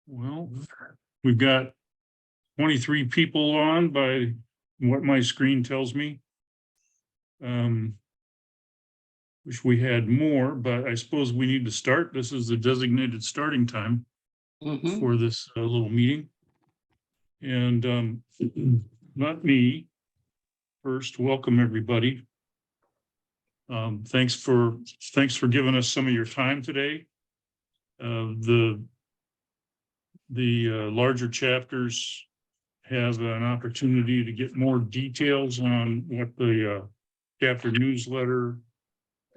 Well, we've got 23 people on by what my screen tells me. Wish we had more, but I suppose we need to start. This is the designated starting time for this little meeting. And let me first welcome everybody. Thanks for giving us some of your time today. The larger chapters have an opportunity to get more details on what the chapter newsletter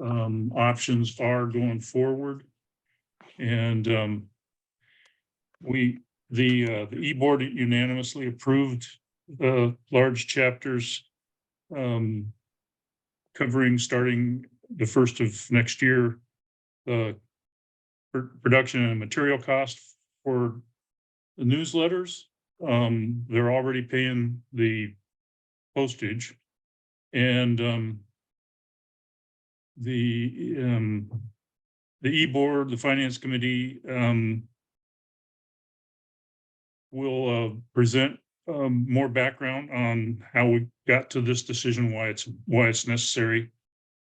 options are going forward. And the e-board unanimously approved large chapters covering starting the first of next year, production and material cost for the newsletters. They're already paying the postage, and the e-board, the finance committee, will present more background on how we got to this decision, why it's necessary,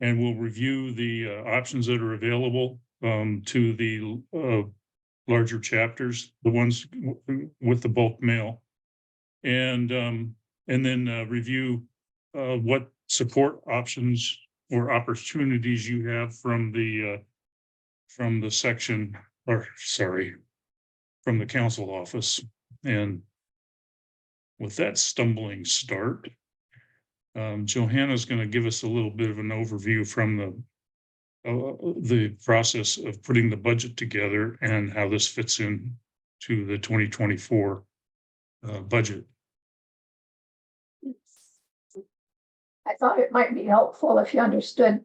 and we'll review the options that are available to the larger chapters, the ones with the bulk mail, and then review what support options or opportunities you have from the section, or sorry, from the council office. And with that stumbling start, Johanna's going to give us a little bit of an overview from the process of putting the budget together and how this fits in to the 2024 budget. I thought it might be helpful if you understood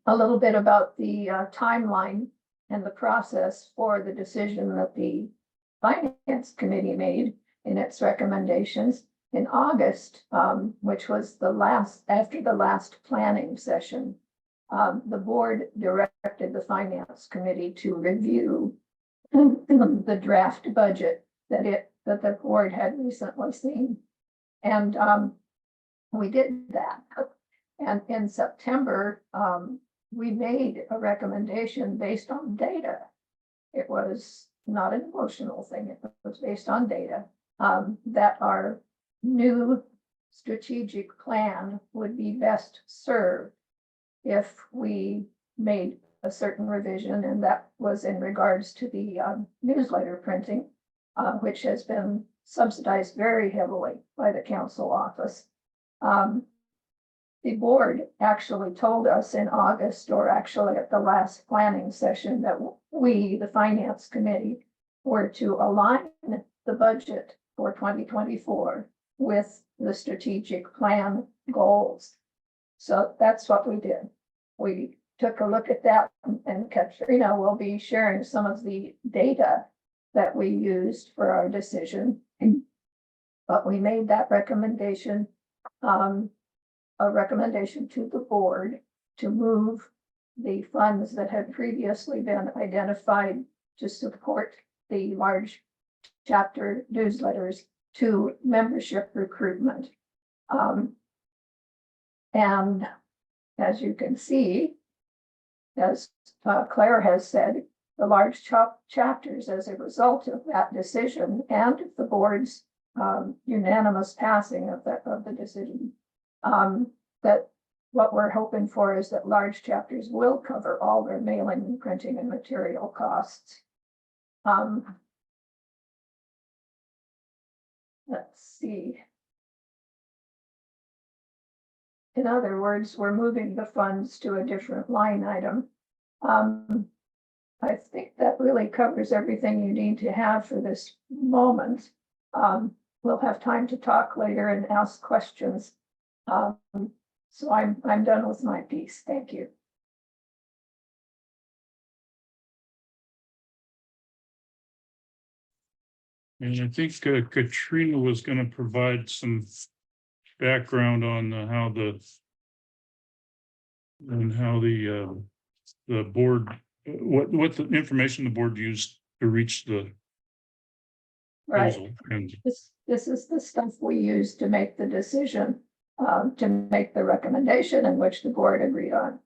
a little bit about the timeline and the process for the decision that the Finance Committee made in its recommendations in August, which was after the last planning session. The board directed the Finance Committee to review the draft budget that the board had recently seen. And we did that. And in September, we made a recommendation based on data. It was not an emotional thing. It was based on data, that our new strategic plan would be best served if we made a certain revision, and that was in regards to the newsletter printing, which has been subsidized very heavily by the council office. The board actually told us in August, or actually at the last planning session, that we, the Finance Committee, were to align the budget for 2024 with the strategic plan goals. So that's what we did. We took a look at that, and Katrina will be sharing some of the data that we used for our decision. But we made that recommendation, a recommendation to the board to move the funds that had previously been identified to support the large chapter newsletters to membership recruitment. And as you can see, as Claire has said, the large chapters, as a result of that decision and the board's unanimous passing of the decision, that what we're hoping for is that large chapters will cover all their mailing, printing, and material costs. let's see. In other words, we're moving the funds to a different line item. I think that really covers everything you need to have for this moment. We'll have time to talk later and ask questions. So I'm done with my piece. Thank you. And I think Katrina was going to provide some background on how the board, what the information the board used to reach the Right. proposal. And This is the stuff we use to make the decision, to make the recommendation in which the board agreed on.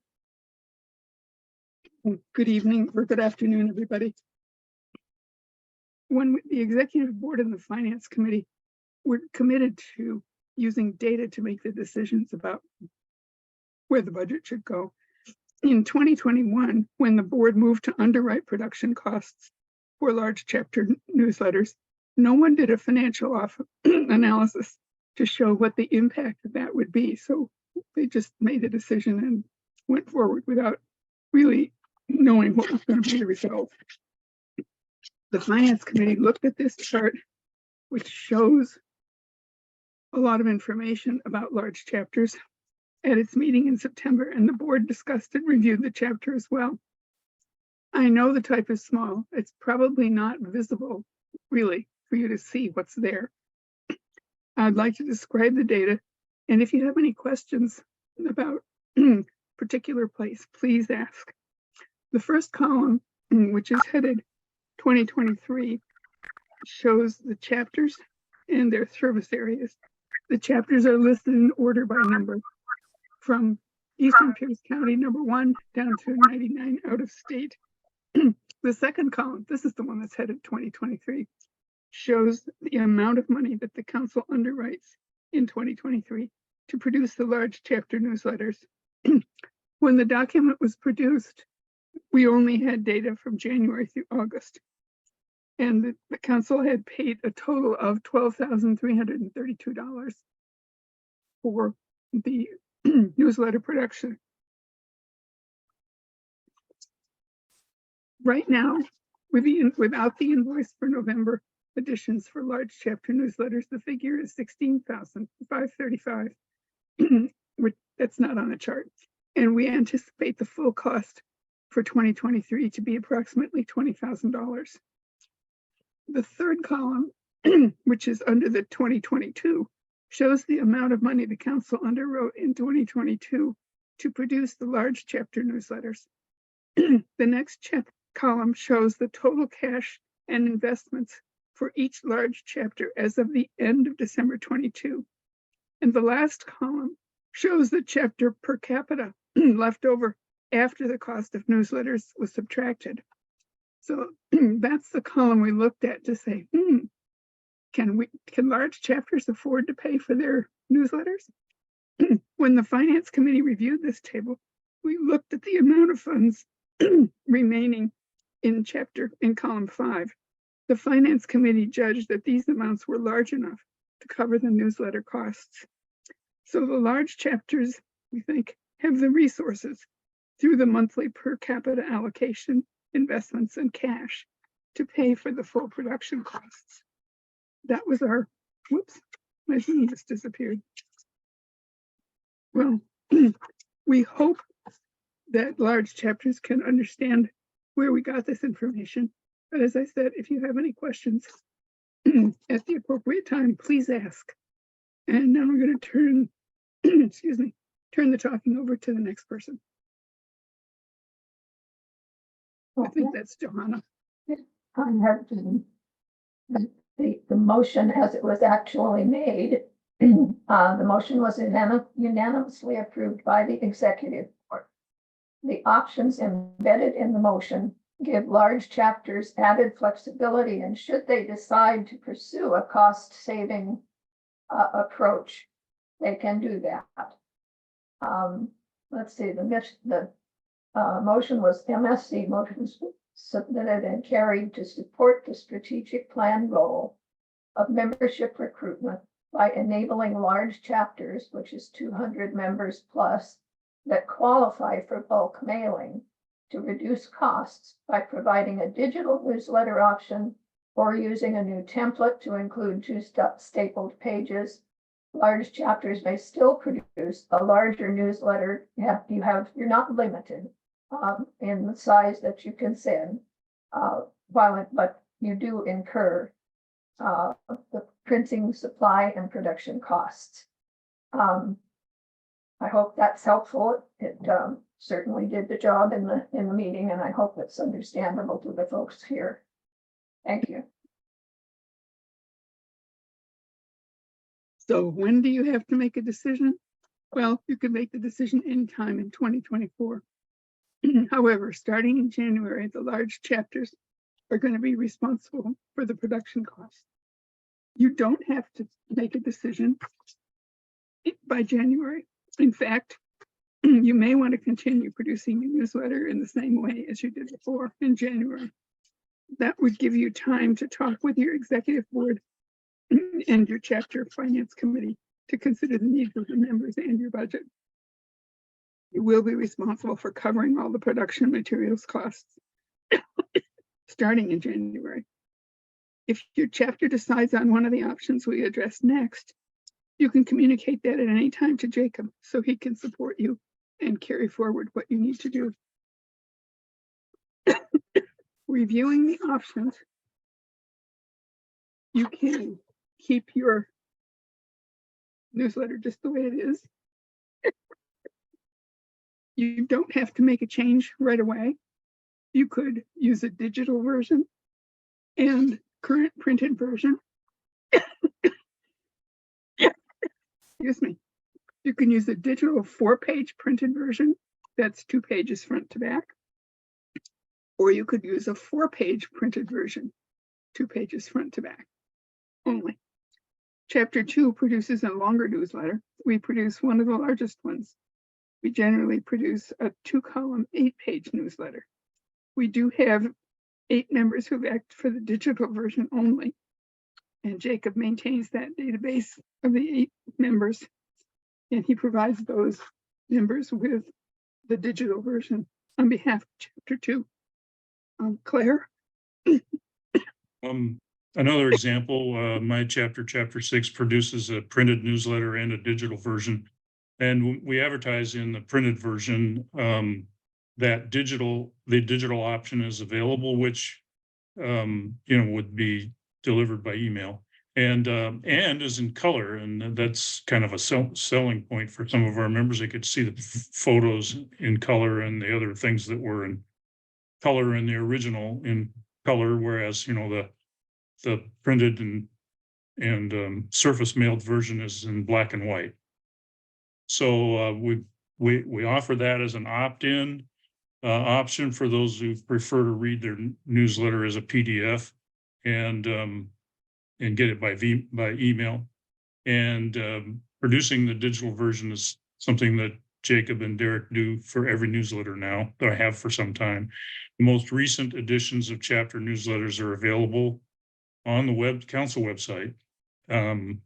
Good evening or good afternoon, everybody. When the executive board and the finance committee were committed to using data to make the decisions about where the budget should go. In 2021, when the board moved to underwrite production costs for large chapter newsletters, no one did a financial analysis to show what the impact of that would be. So they just made a decision and went forward without really knowing what was going to be the result. The finance committee looked at this chart, which shows a lot of information about large chapters at its meeting in September, and the board discussed and reviewed the chapter as well. I know the type is small. It's probably not visible really for you to see what's there. I'd like to describe the data, and if you have any questions about particular place, please ask. The first column, which is headed 2023, shows the chapters and their service areas. The chapters are listed in order by number from Eastern Pierce County #1 down to 99 out of state. The second column, this is the one that's headed 2023, shows the amount of money that the council underwrites in 2023 to produce the large chapter newsletters. When the document was produced, we only had data from January through August. And the council had paid a total of $12,332 for the newsletter production. Right now, without the invoice for November editions for large chapter newsletters, the figure is $16,535, which that's not on the chart. And we anticipate the full cost for 2023 to be approximately $20,000. The third column, which is under the 2022, shows the amount of money the council underwrote in 2022 to produce the large chapter newsletters. The next column shows the total cash and investments for each large chapter as of the end of December 22. And the last column shows the chapter per capita left over after the cost of newsletters was subtracted. So that's the column we looked at to say, can large chapters afford to pay for their newsletters? When the finance committee reviewed this table, we looked at the amount of funds remaining in column 5. The finance committee judged that these amounts were large enough to cover the newsletter costs. So the large chapters, we think, have the resources through the monthly per capita allocation, investments, and cash to pay for the full production costs. That was our, whoops, my thing just disappeared. Well, we hope that large chapters can understand where we got this information. But as I said, if you have any questions at the appropriate time, please ask. And now I'm going to turn, turn the talking over to the next person. I think that's Johanna. I have the motion as it was actually made. The motion was unanimously approved by the executive board. The options embedded in the motion give large chapters added flexibility, and should they decide to pursue a cost-saving approach, they can do that. Let's see, the motion was MSC motions submitted and carried to support the strategic plan goal of membership recruitment by enabling large chapters, which is 200 members plus, that qualify for bulk mailing to reduce costs by providing a digital newsletter option or using a new template to include two stapled pages. Large chapters may still produce a larger newsletter. You're not limited in the size that you can send, but you do incur the printing, supply, and production costs. I hope that's helpful. It certainly did the job in the meeting, and I hope it's understandable to the folks here. Thank you. So when do you have to make a decision? Well, you can make the decision anytime in 2024. However, starting in January, the large chapters are going to be responsible for the production costs. You don't have to make a decision by January. In fact, you may want to continue producing your newsletter in the same way as you did before in January. That would give you time to talk with your executive board and your chapter finance committee to consider the needs of the members and your budget. You will be responsible for covering all the production materials costs starting in January. If your chapter decides on one of the options we address next, you can communicate that at any time to Jacob so he can support you and carry forward what you need to do. Reviewing the options, you can keep your newsletter just the way it is. You don't have to make a change right away. You could use a digital version and current printed version. Excuse me. You can use a digital 4-page printed version. That's 2 pages front to back. Or you could use a 4-page printed version, 2 pages front to back only. Chapter 2 produces a longer newsletter. We produce one of the largest ones. We generally produce a 2-column, 8-page newsletter. We do have 8 members who've acted for the digital version only. And Jacob maintains that database of the 8 members, and he provides those members with the digital version on behalf of Chapter 2. Claire? Another example, my chapter 6 produces a printed newsletter and a digital version. And we advertise in the printed version that the digital option is available, which would be delivered by email, and is in color, and that's kind of a selling point for some of our members. They could see the photos in color and the other things that were in color in the original in color, whereas the printed and surface mailed version is in black and white. So we offer that as an opt-in option for those who prefer to read their newsletter as a PDF and get it by email. And producing the digital version is something that Jacob and Derek do for every newsletter now, that I have for some time. The most recent editions of chapter newsletters are available on the council website. And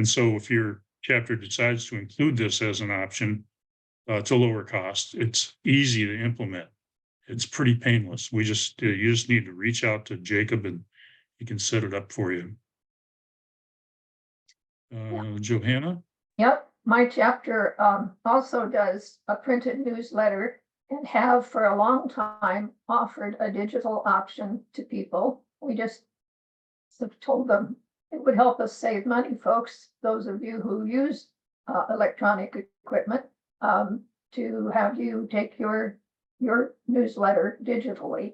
so if your chapter decides to include this as an option, it's a lower cost. It's easy to implement. It's pretty painless. You just need to reach out to Jacob and he can set it up for you. Johanna? Yep, my chapter also does a printed newsletter and have for a long time offered a digital option to people. We just told them it would help us save money, folks, those of you who use electronic equipment, to have you take your newsletter digitally.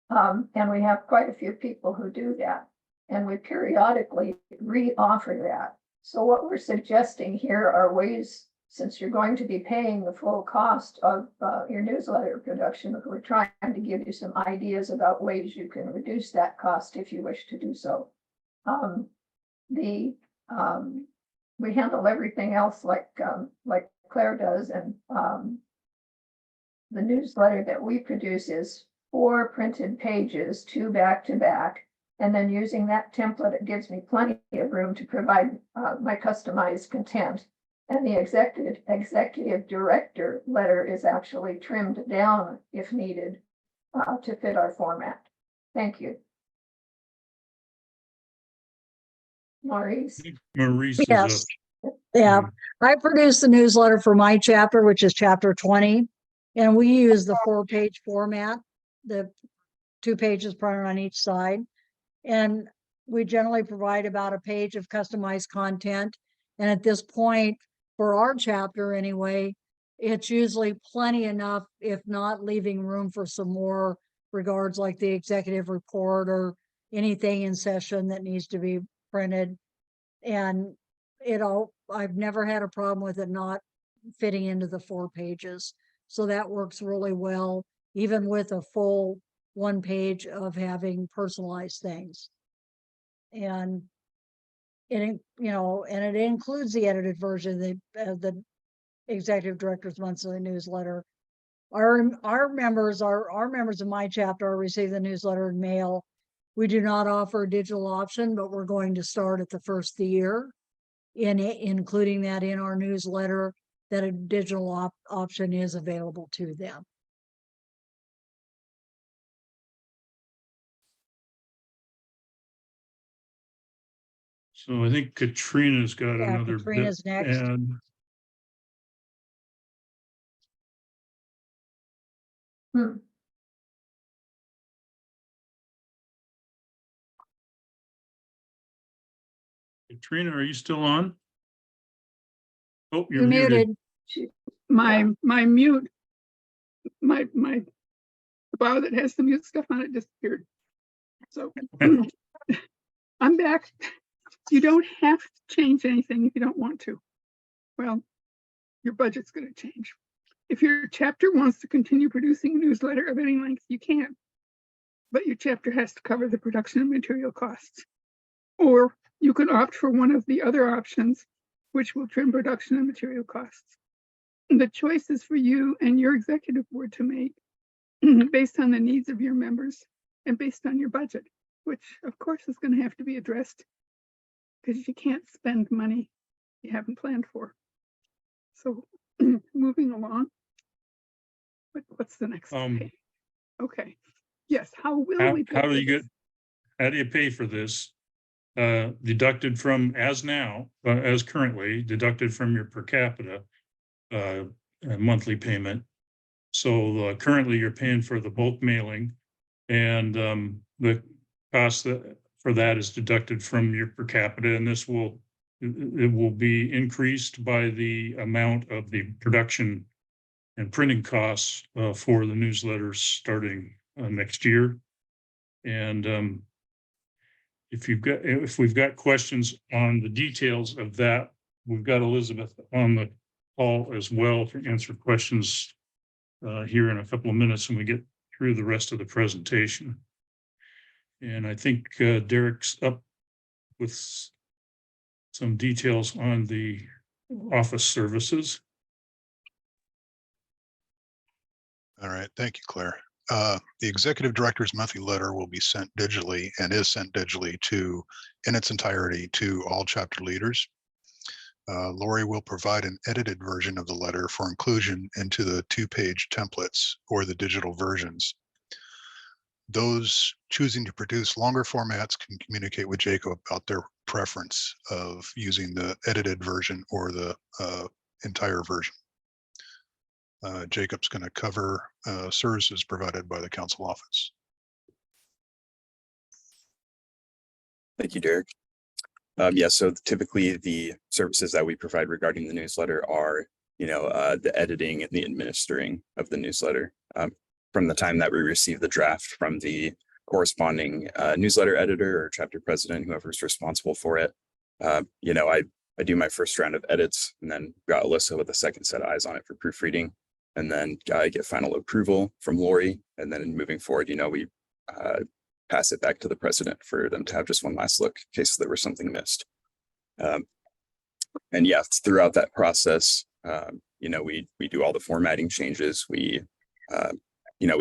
And we have quite a few people who do that. And we periodically re-offer that. So what we're suggesting here are ways, since you're going to be paying the full cost of your newsletter production, we're trying to give you some ideas about ways you can reduce that cost if you wish to do so. We handle everything else like Claire does, and the newsletter that we produce is 4 printed pages, 2 back to back, And then using that template, it gives me plenty of room to provide my customized content. And the executive director letter is actually trimmed down if needed to fit our format. Thank you. Maurice. Maurice is Yes. up. Yeah, I produced the newsletter for my chapter, which is chapter 20. And we use the 4-page format, the 2 pages printed on each side. And we generally provide about a page of customized content. And at this point, for our chapter anyway, it's usually plenty enough, if not leaving room for some more regards like the executive report or anything in session that needs to be printed. And I've never had a problem with it not fitting into the 4 pages. So that works really well, even with a full 1 page of having personalized things. And it, and it includes the edited version of the executive director's monthly newsletter. Our members of my chapter are receiving the newsletter in mail. We do not offer a digital option, but we're going to start at the first of the year including that in our newsletter, that a digital option is available to them. So I think Katrina's got Yeah, another Katrina's bit. next. And Hmm. Katrina, are you still on? Oh, You're muted. My mute, my the bar that has the mute stuff on it disappeared. So I'm back. You don't have to change anything if you don't want to. Well, your budget's going to change. If your chapter wants to continue producing a newsletter of any length, you can. But your chapter has to cover the production and material costs. Or you can opt for one of the other options, which will trim production and material costs. The choice is for you and your executive board to make based on the needs of your members and based on your budget, which of course is going to have to be addressed because you can't spend money you haven't planned for. So moving along, what's the next page? Okay. Yes, how will we pay how do for you this? get, how do you pay for this? Deducted from as currently deducted from your per capita monthly payment. So currently you're paying for the bulk mailing, and the cost for that is deducted from your per capita, and it will be increased by the amount of the production and printing costs for the newsletters starting next year. And if we've got questions on the details of that, we've got Elizabeth on the call as well to answer questions here in a couple of minutes when we get through the rest of the presentation. And I think Derek's up with some details on the office services. All right, thank you, Claire. The executive director's monthly letter will be sent digitally and is sent digitally in its entirety to all chapter leaders. Lori will provide an edited version of the letter for inclusion into the 2-page templates or the digital versions. Those choosing to produce longer formats can communicate with Jacob about their preference of using the edited version or the entire version. Jacob's going to cover services provided by the council office. Thank you, Derek. So typically the services that we provide regarding the newsletter are, the editing and the administering of the newsletter. From the time that we receive the draft from the corresponding newsletter editor or chapter president, whoever's responsible for it, I do my first round of edits, and then got Alyssa with a second set of eyes on it for proofreading. And then I get final approval from Lori. And then moving forward, we pass it back to the president for them to have just one last look in case there was something missed. And yeah, throughout that process, we do all the formatting changes. We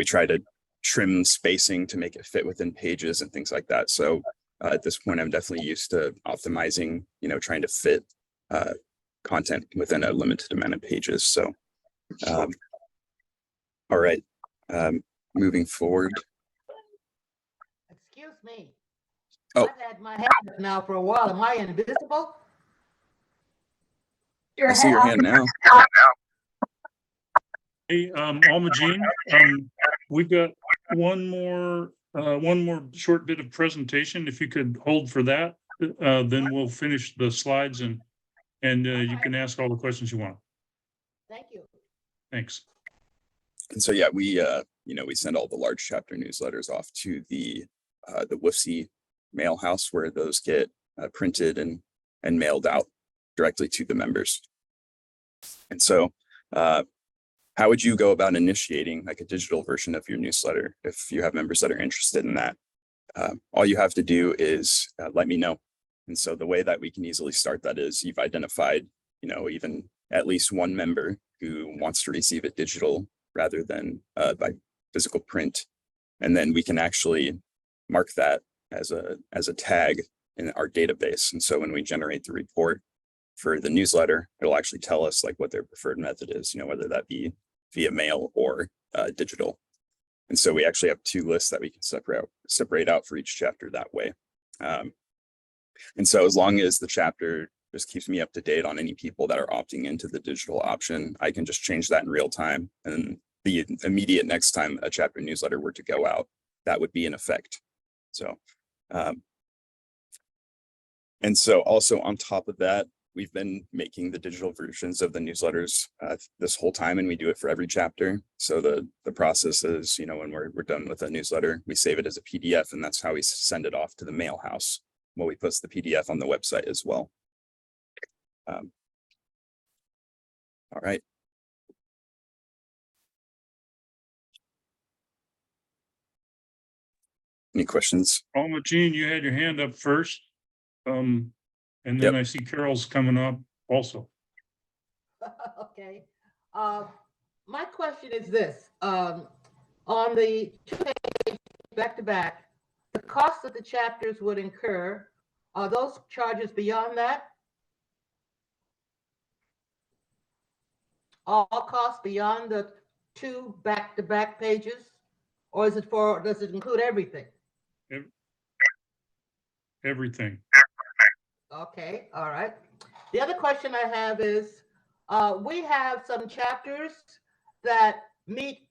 try to trim spacing to make it fit within pages and things like that. So at this point, I'm definitely used to optimizing, trying to fit content within a limited amount of pages. So, all right, moving forward. Excuse me. Oh. I've had my hand up now for a while. Am I invisible? I see your hand now. Hey, Alma Jean, we've got one more short bit of presentation. If you could hold for that, then we'll finish the slides and you can ask all the questions you want. Thank you. Thanks. And so, yeah, we send all the large chapter newsletters off to the WFC mail house where those get printed and mailed out directly to the members. And so, how would you go about initiating like a digital version of your newsletter if you have members that are interested in that? All you have to do is let me know. And so the way that we can easily start that is you've identified, even at least one member who wants to receive it digital rather than by physical print. And then we can actually mark that as a tag in our database. And so when we generate the report for the newsletter, it'll actually tell us like what their preferred method is, whether that be via mail or digital. And so we actually have two lists that we can separate out for each chapter that way. And so as long as the chapter just keeps me up to date on any people that are opting into the digital option, I can just change that in real time. And the immediate next time a chapter newsletter were to go out, that would be in effect. So, and so also on top of that, we've been making the digital versions of the newsletters this whole time, and we do it for every chapter. So the process is, when we're done with a newsletter, we save it as a PDF, and that's how we send it off to the mail house. Well, we post the PDF on the website as well. All right. Any questions? Alma Jean, you had your hand up first. And then Yep. I see Carol's coming up also. Okay. My question is this, on the 2 page back-to-back, the cost that the chapters would incur, are those charges beyond that? All costs beyond the 2 back-to-back pages? Or does it include everything? Everything. Okay, all right. The other question I have is, we have some chapters that meet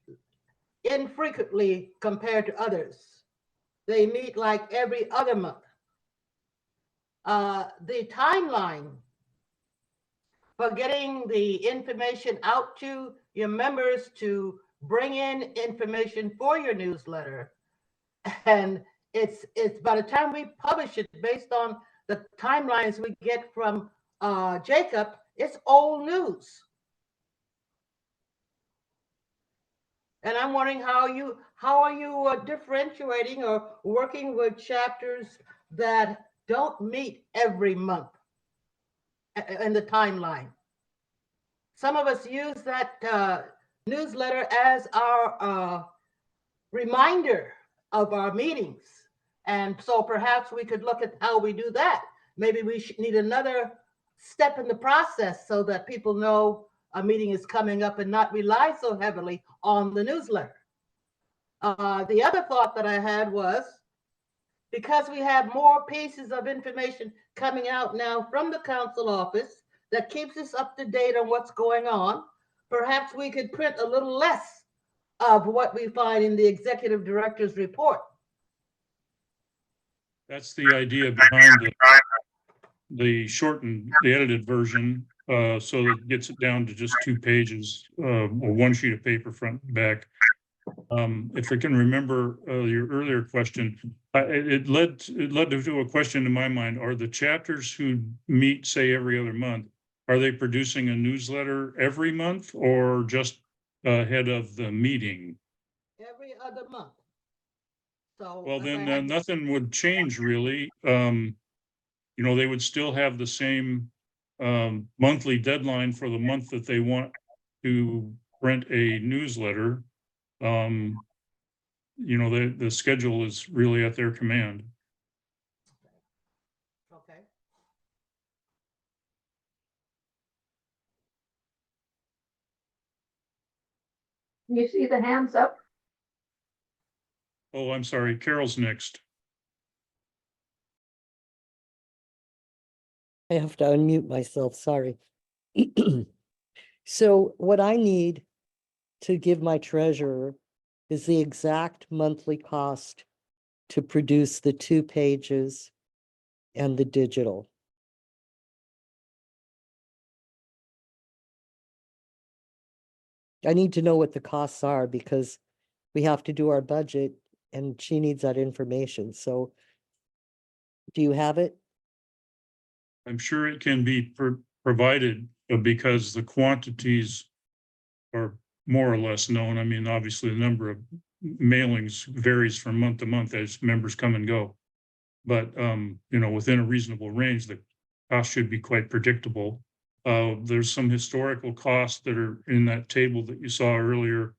infrequently compared to others. They meet like every other month. The timeline for getting the information out to your members to bring in information for your newsletter, and it's by the time we publish it, based on the timelines we get from Jacob, it's old news. And I'm wondering how are you differentiating or working with chapters that don't meet every month in the timeline? Some of us use that newsletter as our reminder of our meetings. And so perhaps we could look at how we do that. Maybe we need another step in the process so that people know a meeting is coming up and not rely so heavily on the newsletter. The other thought that I had was, because we have more pieces of information coming out now from the council office that keeps us up to date on what's going on, perhaps we could print a little less of what we find in the executive director's report. That's the idea behind the shortened, the edited version, so that it gets it down to just 2 pages, or 1 sheet of paper front and back. If I can remember your earlier question, it led to a question in my mind. Are the chapters who meet, say, every other month, are they producing a newsletter every month or just ahead of the meeting? Every other month. So Well, if then I had to- nothing would change really. They would still have the same monthly deadline for the month that they want to print a newsletter. you know, the schedule is really at their command. Okay. You see the hands up? Oh, I'm sorry, Carol's next. I have to unmute myself, sorry. So what I need to give my treasurer is the exact monthly cost to produce the 2 pages and the digital. I need to know what the costs are because we have to do our budget and she needs that information. So do you have it? I'm sure it can be provided because the quantities are more or less known. I mean, obviously, the number of mailings varies from month to month as members come and go. But, you know, within a reasonable range, the cost should be quite predictable. There's some historical costs that are in that table that you saw earlier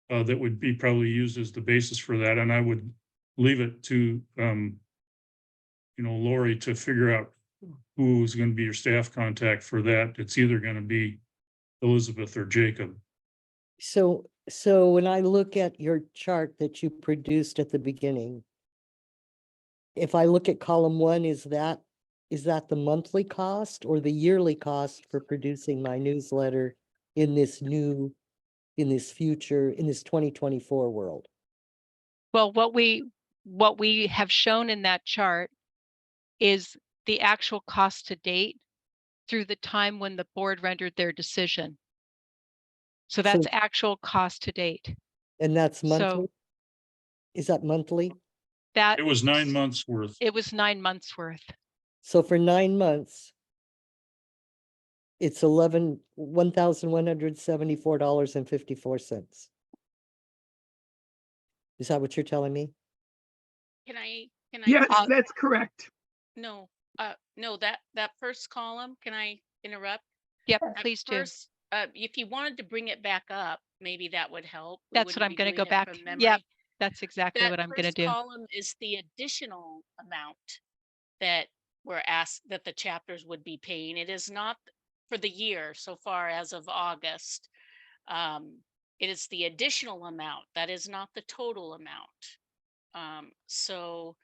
that would be probably used as the basis for that. And I would leave it to, you know, Lori to figure out who's going to be your staff contact for that. It's either going to be Elizabeth or Jacob. So when I look at your chart that you produced at the beginning, if I look at column 1, is that the monthly cost or the yearly cost for producing my newsletter in this 2024 world? Well, what we have shown in that chart is the actual cost to date through the time when the board rendered their decision. So that's actual cost to date. And that's So monthly? Is that monthly? that It was 9 months worth. it was 9 months worth. So for 9 months, it's $1,174.54. Is that what you're telling me? Can I, Yes, Uh, that's correct. no, no, that first column, can I interrupt? Yep, That please do. first, if you wanted to bring it back up, maybe that would help. We That's what wouldn't I'm be going to doing go it back. from Yep, memory. that's exactly That what I'm going to first do. column is the additional amount that we're asked, that the chapters would be paying. It is not for the year so far as of August. It is the additional amount. That is not the total amount. So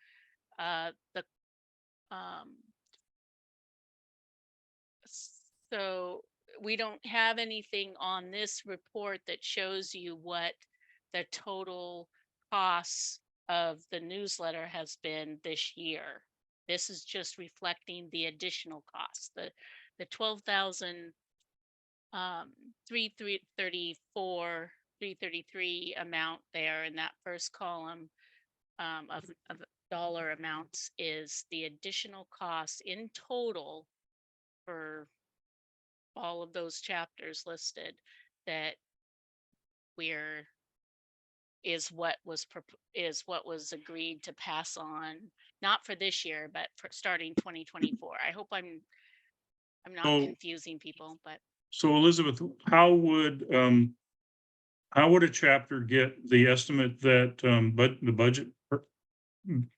so we don't have anything on this report that shows you what the total costs of the newsletter has been this year. This is just reflecting the additional costs, the 12,000 333 amount there in that first column of dollar amounts is the additional costs in total for all of those chapters listed that is what was agreed to pass on, not for this year, but for starting 2024. I hope I'm not So- confusing people, but So Elizabeth, how would a chapter get the estimate that, but the budget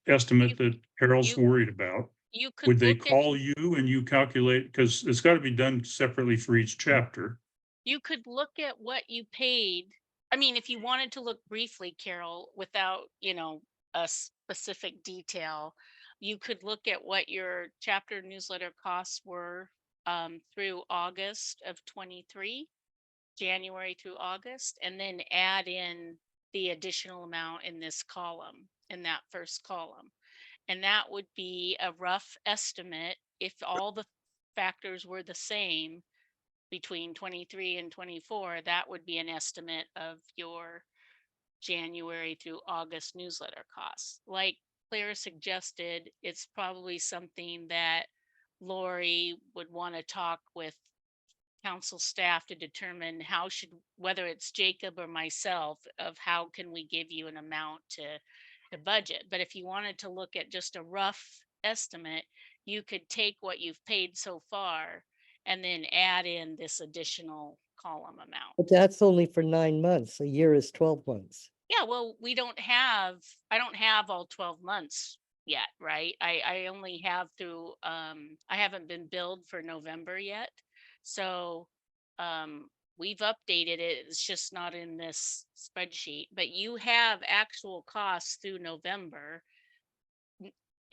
estimate that Carol's you- worried about? you could Would they look at call you and you calculate, because it's got to be done separately for each chapter. you could look at what you paid. I mean, if you wanted to look briefly, Carol, without, a specific detail, you could look at what your chapter newsletter costs were through August of 23, January through August, and then add in the additional amount in this column, in that first column. And that would be a rough estimate if all the factors were the same between 23 and 24, that would be an estimate of your January through August newsletter costs. Like Claire suggested, it's probably something that Lori would want to talk with council staff to determine whether it's Jacob or myself, of how can we give you an amount to budget. But if you wanted to look at just a rough estimate, you could take what you've paid so far and then add in this additional column amount. But that's only for 9 months. A year is 12 months. Yeah, well, I don't have all 12 months yet, right? I only have through, I haven't been billed for November yet. So, we've updated it. It's just not in this spreadsheet, but you have actual costs through November.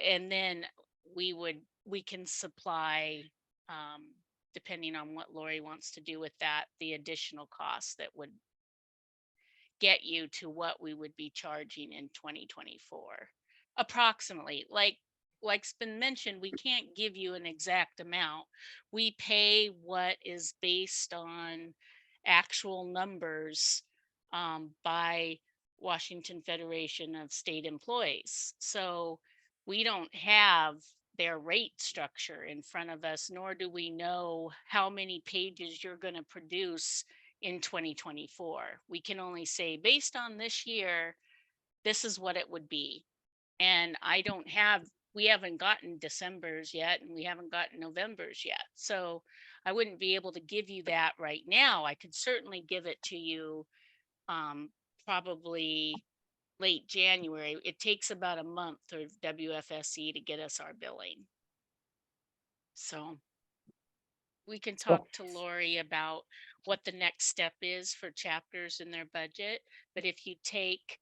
And then we can supply, depending on what Lori wants to do with that, the additional costs that would get you to what we would be charging in 2024 approximately. Like's been mentioned, we can't give you an exact amount. We pay what is based on actual numbers, by Washington Federation of State Employees. So we don't have their rate structure in front of us, nor do we know how many pages you're going to produce in 2024. We can only say, based on this year, this is what it would be. And we haven't gotten December's yet, and we haven't gotten November's yet. So I wouldn't be able to give you that right now. I could certainly give it to you, probably late January. It takes about a month for WFSE to get us our billing. So we can talk to Lori about what the next step is for chapters in their budget. But if you take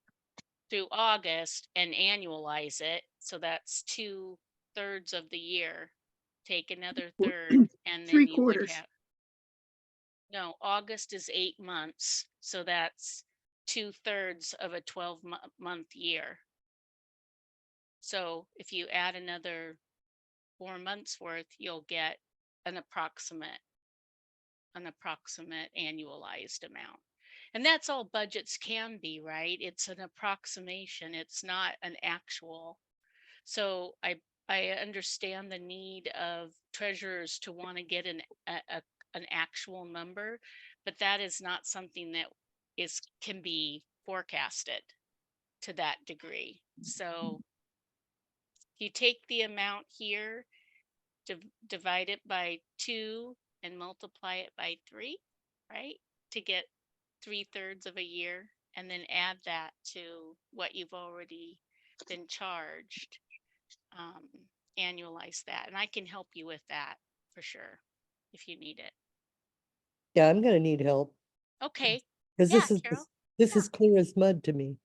through August and annualize it, so that's 2/3 of the year, take another third, and then you would 3/4. have, no, August is 8 months. So that's 2/3 of a 12-month year. So if you add another 4 months worth, you'll get an approximate annualized amount. And that's all budgets can be, right? It's an approximation. It's not an actual. So I understand the need of treasurers to want to get an actual number, but that is not something that can be forecasted to that degree. So you take the amount here, divide it by 2 and multiply it by 3, right? To get 3/3 of a year, and then add that to what you've already been charged. Annualize that, and I can help you with that for sure if you need it. Yeah, I'm gonna need help Okay. because Yeah, Carol. this Yeah. is clear as mud to me.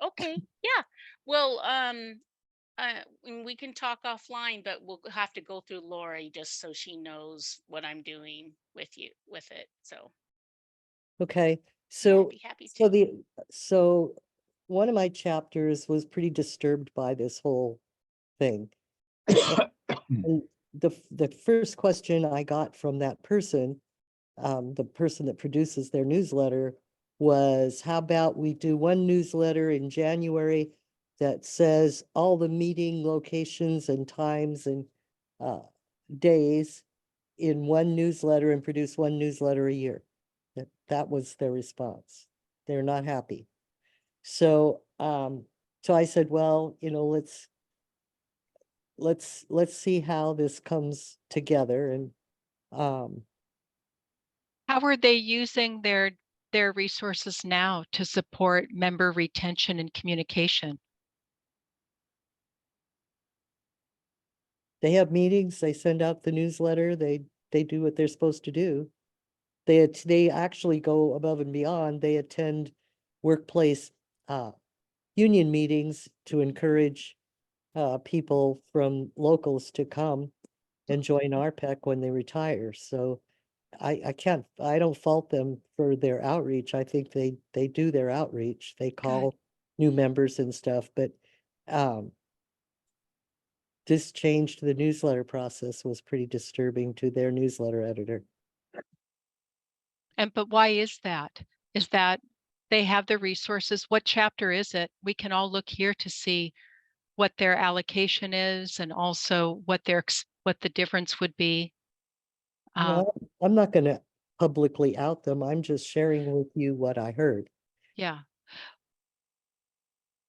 Okay. Yeah. Well, and we can talk offline, but we'll have to go through Lori just so she knows what I'm doing with it. So Okay, yeah, so I'd be happy so to. so one of my chapters was pretty disturbed by this whole thing. And the first question I got from that person, the person that produces their newsletter, was how about we do one newsletter in January that says all the meeting locations and times and days in one newsletter and produce one newsletter a year. That was their response. They're not happy. So so I said, well, let's see how this comes together. And How are they using their resources now to support member retention and communication? they have meetings, they send out the newsletter, they do what they're supposed to do. They actually go above and beyond. They attend workplace union meetings to encourage people from locals to come and join RPEC when they retire. So I don't fault them for their outreach. I think they do their outreach. They call new members and stuff, but this change to the newsletter process was pretty disturbing to their newsletter editor. But why is that? Is that they have the resources? What chapter is it? We can all look here to see what their allocation is and also what the difference would be. No, I'm not gonna publicly out them. I'm just sharing with you what I heard. Yeah.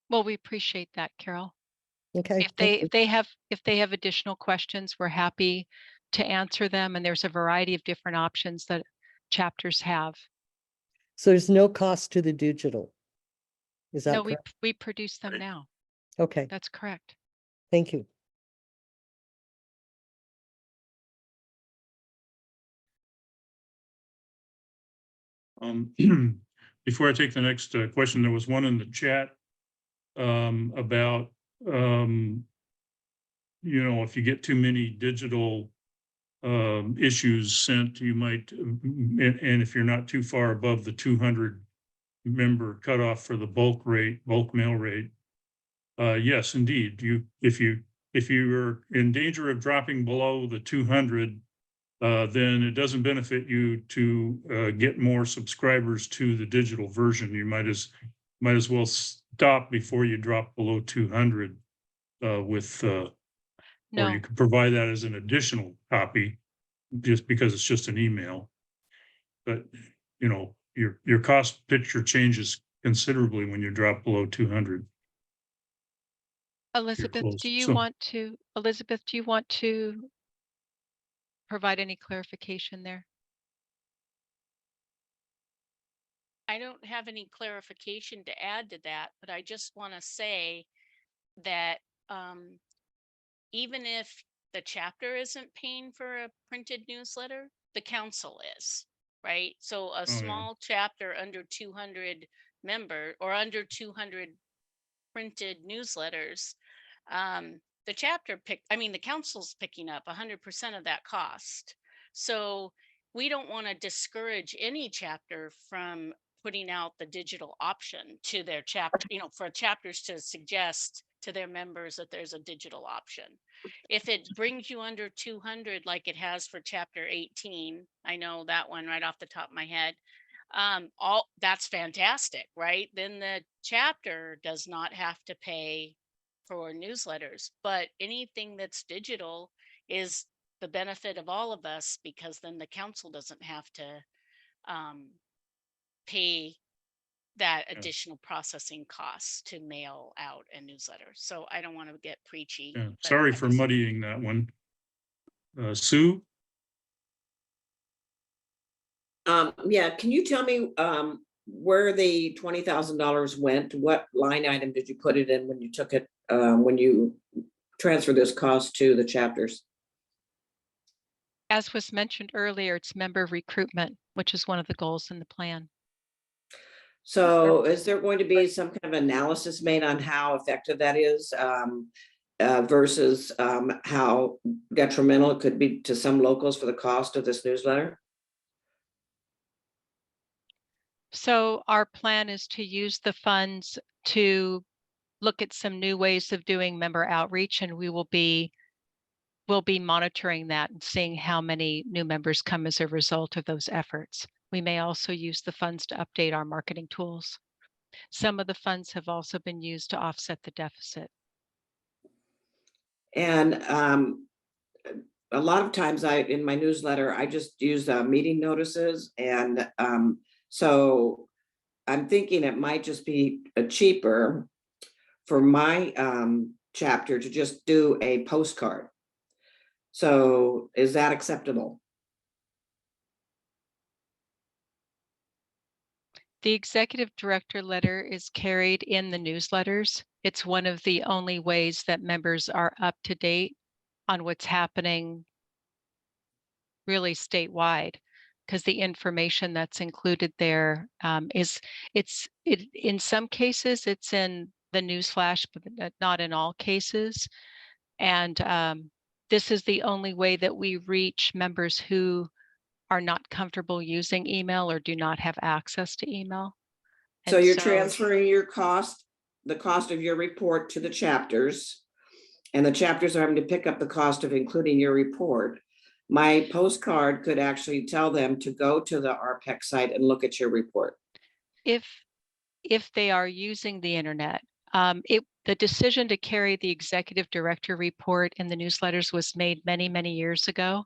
Well, we appreciate that, Carol. Okay. If they have additional questions, we're happy to answer them. And there's a variety of different options that chapters have. So there's no cost to the digital. Is No, that we, correct? we produce them now. Okay, That's correct. thank you. Before I take the next question, there was one in the chat about, if you get too many digital issues sent, you might, and if you're not too far above the 200 member cutoff for the bulk mail rate. Yes, indeed, if you're in danger of dropping below the 200, then it doesn't benefit you to get more subscribers to the digital version. You might as well stop before you drop below 200 or No, you could provide that as an additional copy just because it's just an email. But, your cost picture changes considerably when you drop below 200. Elizabeth, close. do you So- want to provide any clarification there? I don't have any clarification to add to that, but I just want to say that even if the chapter isn't paying for a printed newsletter, the council is, right? So a yeah. small chapter under 200 member or under 200 printed newsletters, the council's picking up 100% of that cost. So we don't want to discourage any chapter from putting out the digital option to their chapter, for chapters to suggest to their members that there's a digital option. If it brings you under 200, like it has for chapter 18, I know that one right off the top of my head, all that's fantastic, right? Then the chapter does not have to pay for newsletters, but anything that's digital is the benefit of all of us, because then the council doesn't have to pay that Yeah. additional processing costs to mail out a newsletter. So I don't want to get preachy. Yeah, but sorry I for just- muddying that one. Sue? Yeah, can you tell me, where the $20,000 went? What line item did you put it in when you took it, when you transferred this cost to the chapters? As was mentioned earlier, it's member recruitment, which is one of the goals in the plan. So is there going to be some kind of analysis made on how effective that is, versus, how detrimental it could be to some locals for the cost of this newsletter? So our plan is to use the funds to look at some new ways of doing member outreach, and we'll be monitoring that and seeing how many new members come as a result of those efforts. We may also use the funds to update our marketing tools. Some of the funds have also been used to offset the deficit. And a lot of times in my newsletter, I just use meeting notices. And so I'm thinking it might just be cheaper for my chapter to just do a postcard. So is that acceptable? The executive director letter is carried in the newsletters. It's one of the only ways that members are up to date on what's happening really statewide, because the information that's included there in some cases it's in the news flash, but not in all cases. And this is the only way that we reach members who are not comfortable using email or do not have access to email. So And you're transferring your the cost of your report to the chapters, and the chapters are having to pick up the cost of including your report. My postcard could actually tell them to go to the RPEC site and look at your report. if they are using the internet, the decision to carry the executive director report in the newsletters was made many, many years ago.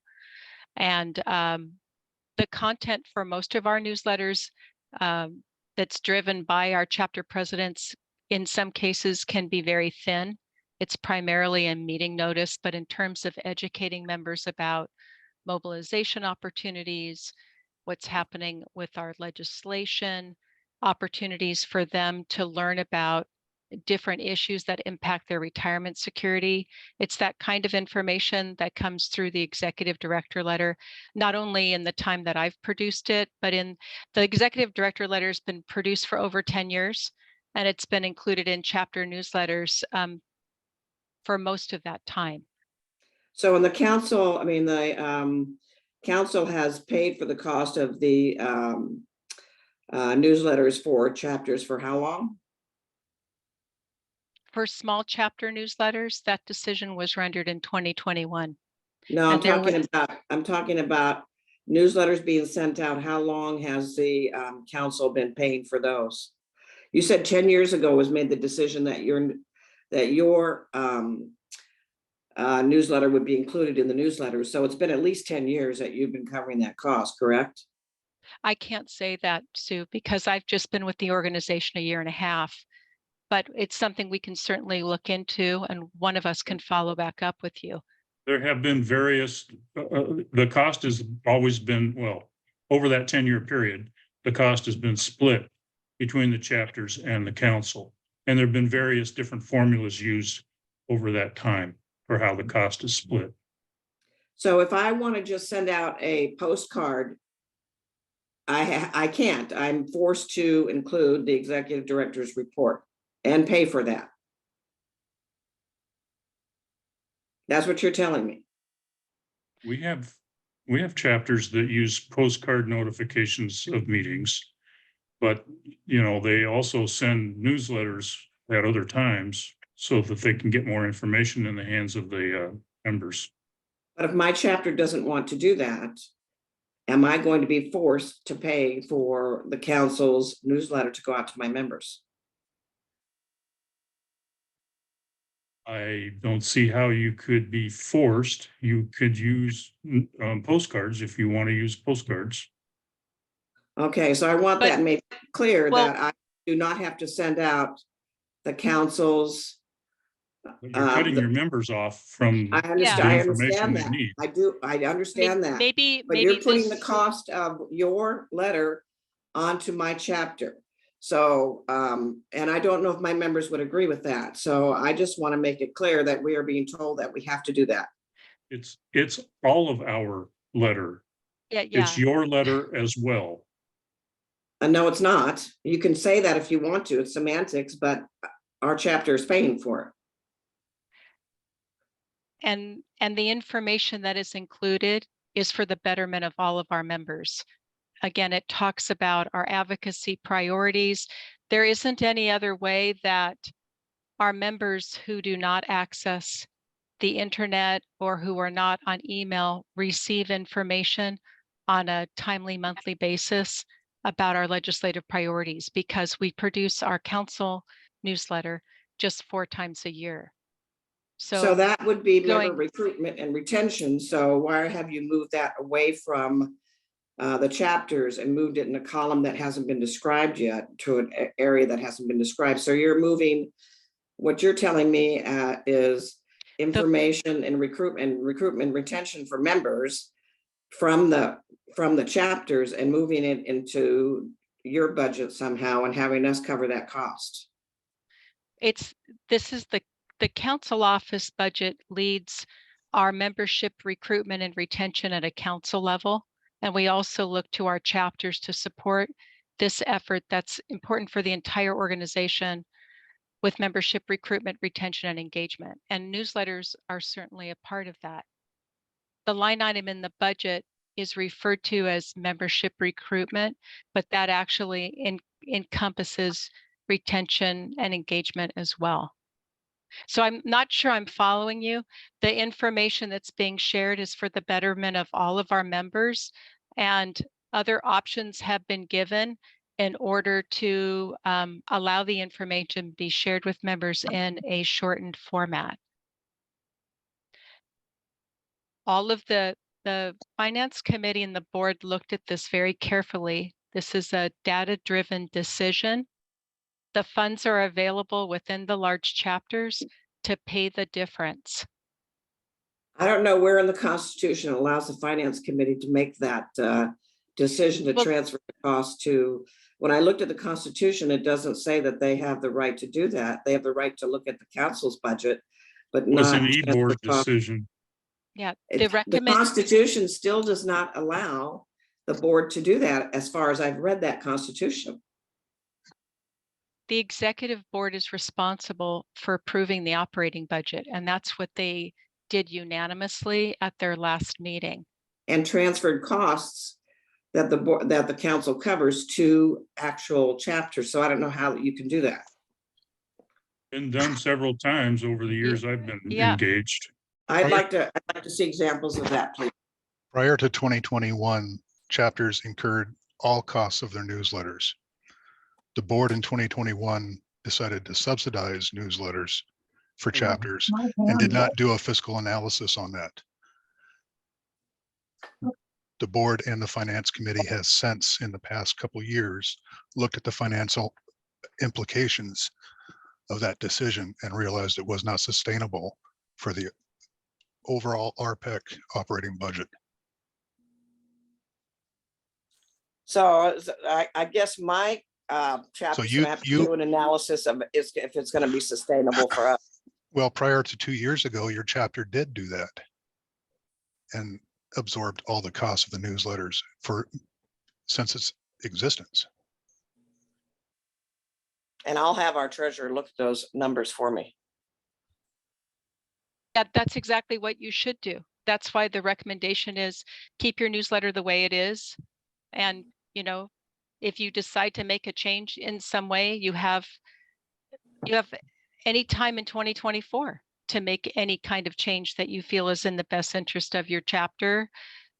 And the content for most of our newsletters that's driven by our chapter presidents, in some cases can be very thin. It's primarily a meeting notice, but in terms of educating members about mobilization opportunities, what's happening with our legislation, opportunities for them to learn about different issues that impact their retirement security. It's that kind of information that comes through the executive director letter, not only in the time that I've produced it, but in the executive director letter has been produced for over 10 years, and it's been included in chapter newsletters for most of that time. So in the council, I mean, the council has paid for the cost of the newsletters for chapters for how long? For small chapter newsletters, that decision was rendered in 2021. No, I'm And there talking about newsletters being sent out. How long has the council been paying for those? You said 10 years ago was made the decision that your newsletter would be included in the newsletter. So it's been at least 10 years that you've been covering that cost, correct? I can't say that, Sue, because I've just been with the organization a year and a half. But it's something we can certainly look into, and one of us can follow back up with you. There have been various, the cost has always been, well, over that 10-year period, the cost has been split between the chapters and the council. And there've been various different formulas used over that time for how the cost is split. So if I want to just send out a postcard, I can't. I'm forced to include the executive director's report and pay for that. That's what you're telling me. We have chapters that use postcard notifications of meetings, but they also send newsletters at other times so that they can get more information in the hands of the members. But if my chapter doesn't want to do that, am I going to be forced to pay for the council's newsletter to go out to my members? I don't see how you could be forced. You could use postcards if you want to use postcards. Okay, so I want But- that made clear well- that I do not have to send out the council's. But you're cutting the- your members off from I the understand information they that. need. I understand that. Maybe, But you're putting the this- cost of your letter onto my chapter. So, and I don't know if my members would agree with that. So I just want to make it clear that we are being told that we have to do that. It's all of our letter. Yeah, It's your letter as well. And no, it's not. You can say that if you want to, it's semantics, but our chapter is paying for it. and the information that is included is for the betterment of all of our members. Again, it talks about our advocacy priorities. There isn't any other way that our members who do not access the internet or who are not on email receive information on a timely monthly basis about our legislative priorities, because we produce our council newsletter just 4 times a year. So that would be member going- recruitment and retention. So why have you moved that away from the chapters and moved it in a column that hasn't been described yet to an area that hasn't been described? So you're moving, what you're telling me is information and recruitment retention for members from the chapters and moving it into your budget somehow and having us cover that cost. This is the council office budget leads our membership recruitment and retention at a council level. And we also look to our chapters to support this effort that's important for the entire organization with membership recruitment, retention, and engagement. And newsletters are certainly a part of that. The line item in the budget is referred to as membership recruitment, but that actually encompasses retention and engagement as well. So I'm not sure I'm following you. The information that's being shared is for the betterment of all of our members, and other options have been given in order to allow the information to be shared with members in a shortened format. All of the finance committee and the board looked at this very carefully. This is a data-driven decision. The funds are available within the large chapters to pay the difference. I don't know where in the Constitution allows the finance committee to make that decision to Well- transfer the cost to when I looked at the Constitution, it doesn't say that they have the right to do that. They have the right to look at the council's budget, but It was not. an transfer e-board costs. decision. Yeah, The Constitution still does not allow the board to do that, as far as I've read that Constitution. the executive board is responsible for approving the operating budget, and that's what they did unanimously at their last meeting. And transferred costs that the board, that the council covers to actual chapters. So I don't know how you can do that. Been done several times over the years I've been Yeah. engaged. I'd like to see examples of that, please. Prior to 2021, chapters incurred all costs of their newsletters. The board in 2021 decided to subsidize newsletters for chapters and did not do a fiscal analysis on that. The board and the finance committee has since, in the past couple years, looked at the financial implications of that decision and realized it was not sustainable for the overall RPEC operating budget. So I guess my chapter is you- gonna have to do an analysis of if it's gonna be sustainable for us. Well, prior to 2 years ago, your chapter did do that and absorbed all the costs of the newsletters since its existence. And I'll have our treasurer look at those numbers for me. That's exactly what you should do. That's why the recommendation is keep your newsletter the way it is. And, you know, if you decide to make a change in some way, you have any time in 2024 to make any kind of change that you feel is in the best interest of your chapter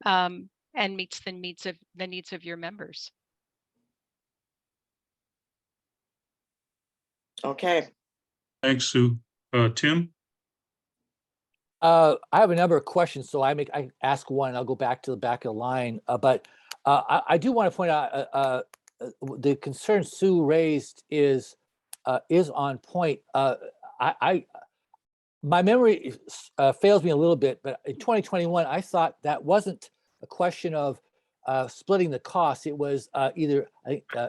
and meets the needs of your members. Okay. Thanks, Sue. Tim? I have a number of questions, so I ask one, I'll go back to the back of the line. But I do want to point out the concern Sue raised is on point. My memory fails me a little bit, but in 2021, I thought that wasn't a question of splitting the costs. It was either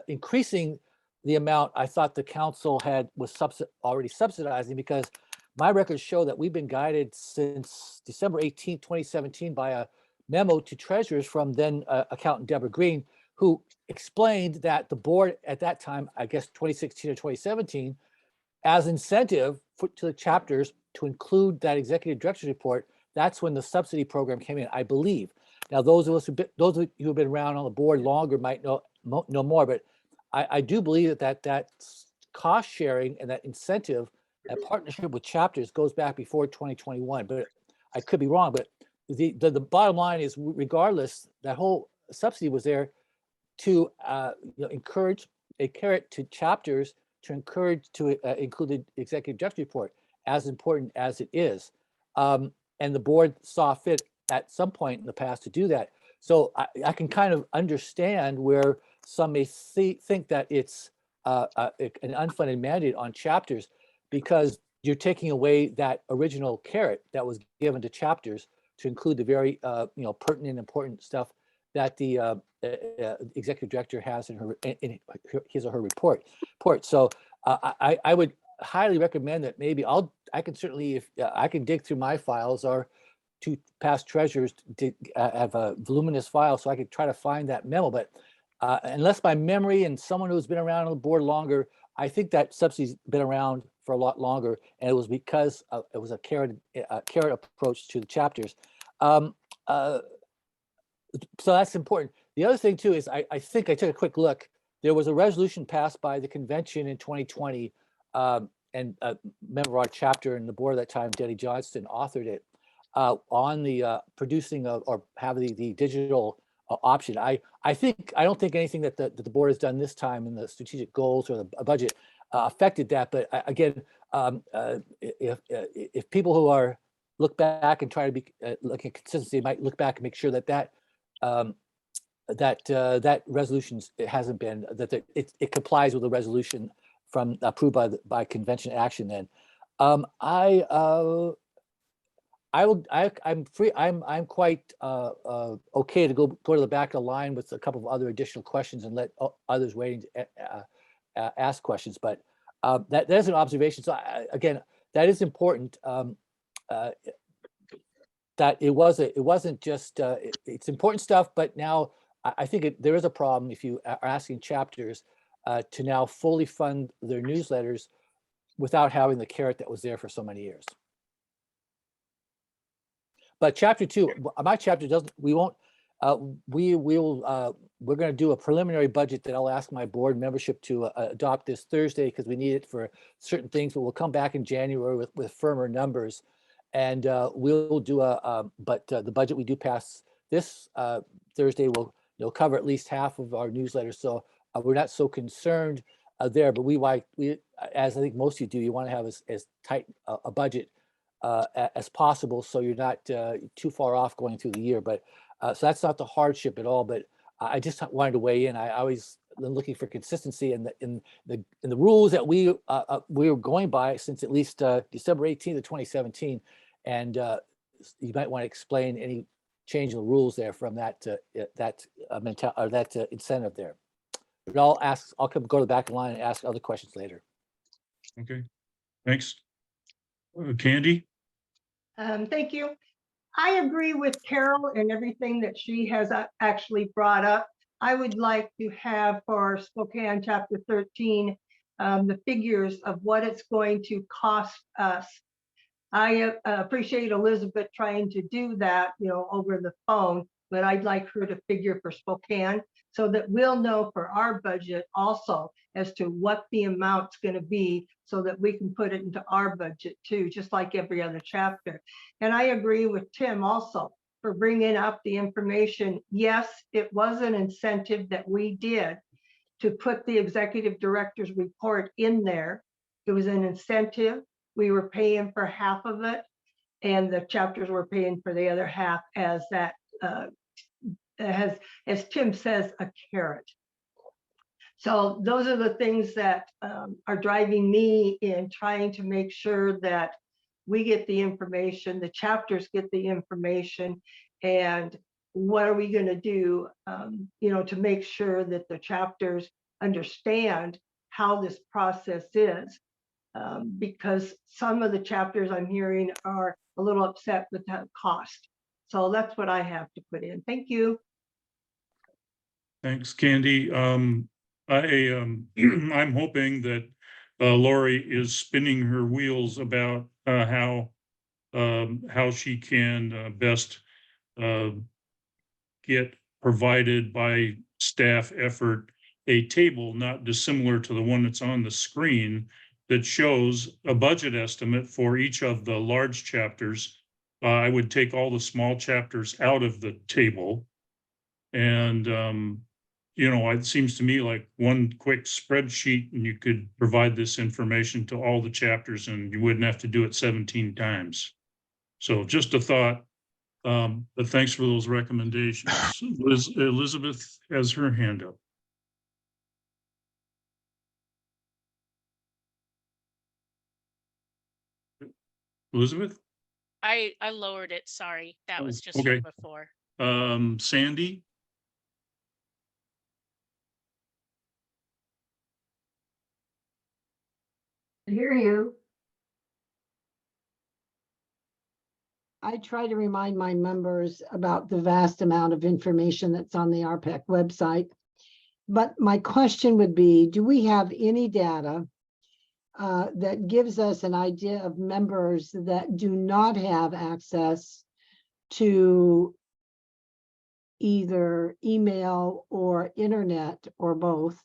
increasing the amount I thought the council was already subsidizing, because my records show that we've been guided since December 18, 2017 by a memo to treasurers from then accountant Deborah Green, who explained that the board at that time, I guess 2016 or 2017, as incentive to the chapters to include that executive director's report, that's when the subsidy program came in, I believe. Now, those of you who've been around on the board longer might know more, but I do believe that cost sharing and that incentive, that partnership with chapters goes back before 2021, but I could be wrong. But the bottom line is, regardless, that whole subsidy was there to encourage a carrot to chapters to encourage to include the executive director's report, as important as it is. And the board saw fit at some point in the past to do that. So I can kind of understand where some may think that it's an unfunded mandate on chapters, because you're taking away that original carrot that was given to chapters to include the very pertinent, important stuff that the executive director has in his or her report. So I would highly recommend that maybe I can certainly, if I can dig through my files, or two past treasurers have a voluminous file, so I could try to find that memo. But unless my memory and someone who's been around on the board longer, I think that subsidy's been around for a lot longer, and it was because it was a carrot approach to the chapters. So that's important. The other thing too is I think I took a quick look. There was a resolution passed by the convention in 2020, and a member of our chapter and the board at that time, Denny Johnston, authored it on the producing of, or having the digital option. I don't think anything that the board has done this time in the strategic goals or the budget affected that. But again, if people who are look back and try to be looking at consistency, might look back and make sure that that resolution hasn't been, that it complies with the resolution from approved by convention action. Then I'm free, I'm quite okay to go to the back of the line with a couple of other additional questions and let others waiting to ask questions, but that's an observation. So again, that is important. That it wasn't just, it's important stuff, but now I think there is a problem if you are asking chapters to now fully fund their newsletters without having the carrot that was there for so many years. But chapter 2, my chapter doesn't, we won't, we're going to do a preliminary budget that I'll ask my board membership to adopt this Thursday because we need it for certain things, but we'll come back in January with firmer numbers. And we'll do but the budget we do pass this Thursday will cover at least half of our newsletters. So we're not so concerned there, but we, as I think most of you do, you want to have as tight a budget as possible, so you're not too far off going through the year. But so that's not the hardship at all. But I just wanted to weigh in. I always been looking for consistency in the rules that we were going by since at least December 18th of 2017. And you might want to explain any change in the rules there from that incentive there. But I'll go to the back of the line and ask other questions later. Okay, thanks. Candy? Thank you. I agree with Carol and everything that she has actually brought up. I would like to have for Spokane chapter 13, the figures of what it's going to cost us. I appreciate Elizabeth trying to do that, over the phone, but I'd like her to figure for Spokane so that we'll know for our budget also as to what the amount's going to be so that we can put it into our budget too, just like every other chapter. And I agree with Tim also for bringing up the information. Yes, it was an incentive that we did to put the executive director's report in there. It was an incentive. We were paying for half of it and the chapters were paying for the other half as that as Tim says, a carrot. So those are the things that are driving me in trying to make sure that we get the information, the chapters get the information, and what are we going to do, to make sure that the chapters understand how this process is, because some of the chapters I'm hearing are a little upset with that cost. So that's what I have to put in. Thank you. Thanks, Candy. I'm hoping that Lori is spinning her wheels about how she can best get provided by staff effort a table not dissimilar to the one that's on the screen that shows a budget estimate for each of the large chapters. I would take all the small chapters out of the table. And, it seems to me like one quick spreadsheet and you could provide this information to all the chapters and you wouldn't have to do it 17 times. So just a thought, but thanks for those recommendations. Elizabeth has her hand up. Elizabeth? I lowered it. Sorry. That was just okay. from before. Sandy? I hear you. I try to remind my members about the vast amount of information that's on the RPEC website. But my question would be, do we have any data that gives us an idea of members that do not have access to either email or internet or both?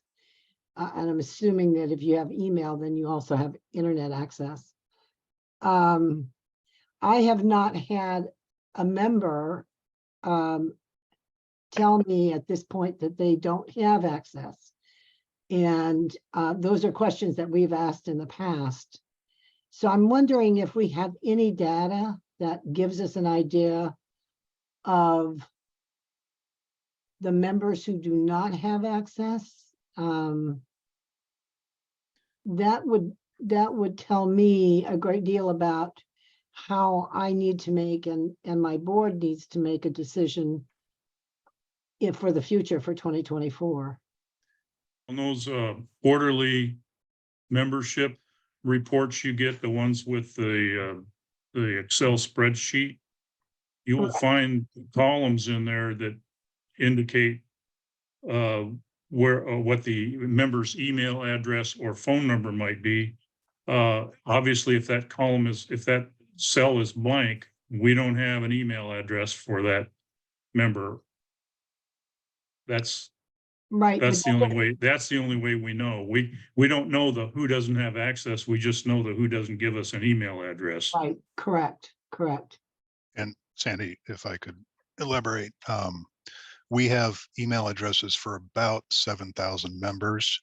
And I'm assuming that if you have email, then you also have internet access. I have not had a member tell me at this point that they don't have access. And those are questions that we've asked in the past. So I'm wondering if we have any data that gives us an idea of the members who do not have access. That would tell me a great deal about how I need to make and my board needs to make a decision if for the future for 2024. On those quarterly membership reports you get, the ones with the Excel spreadsheet, you will find columns in there that indicate what the member's email address or phone number might be. Obviously, if that cell is blank, we don't have an email address for that member. That's Right. That's but the only way, that's the only way we know. We don't know the who doesn't have access. We just know the who doesn't give us an email address. Right, correct. And Sandy, if I could elaborate, we have email addresses for about 7,000 members.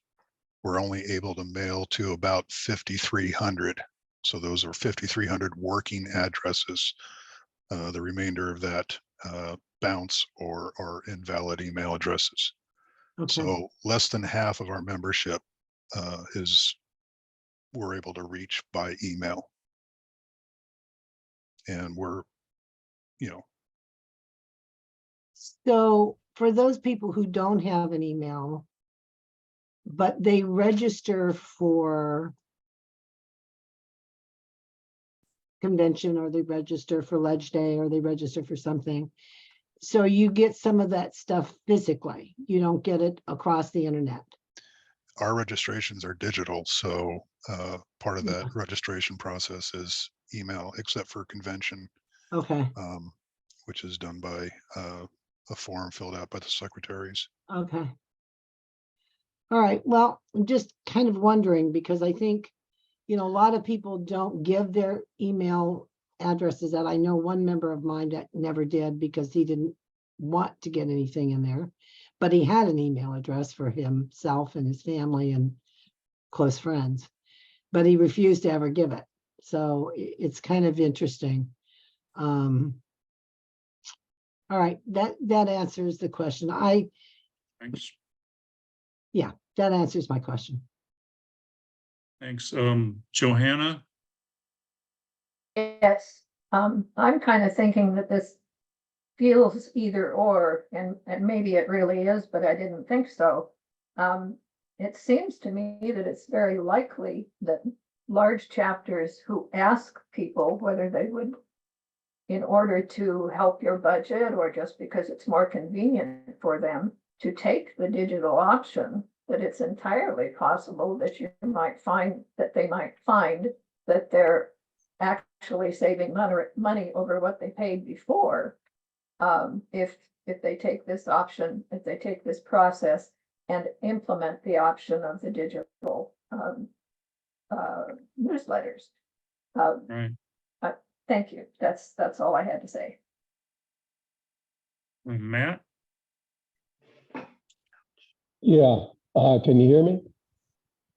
We're only able to mail to about 5,300. So those are 5,300 working addresses. The remainder of that bounce or are invalid email addresses. Okay. So less than half of our membership we're able to reach by email. And we're, So for those people who don't have an email, but they register for convention, or they register for Ledge Day, or they register for something. So you get some of that stuff physically. You don't get it across the internet. our registrations are digital. So part of that registration process is email, except for convention, Okay, which is done by a form filled out by the secretaries. okay. All right, well, I'm just kind of wondering, because I think, a lot of people don't give their email addresses. That I know one member of mine that never did because he didn't want to get anything in there, but he had an email address for himself and his family and close friends, but he refused to ever give it. So it's kind of interesting. All right, that answers the question. Thanks. Yeah, that answers my question. Thanks. Johanna? Yes, I'm kind of thinking that this feels either or, and maybe it really is, but I didn't think so. It seems to me that it's very likely that large chapters who ask people whether they would, in order to help your budget or just because it's more convenient for them to take the digital option, that it's entirely possible that they might find that they're actually saving money over what they paid before. If they take this option, if they take this process and implement the option of the digital newsletters. Right. Thank you. That's all I had to say. Matt? Yeah, can you hear me?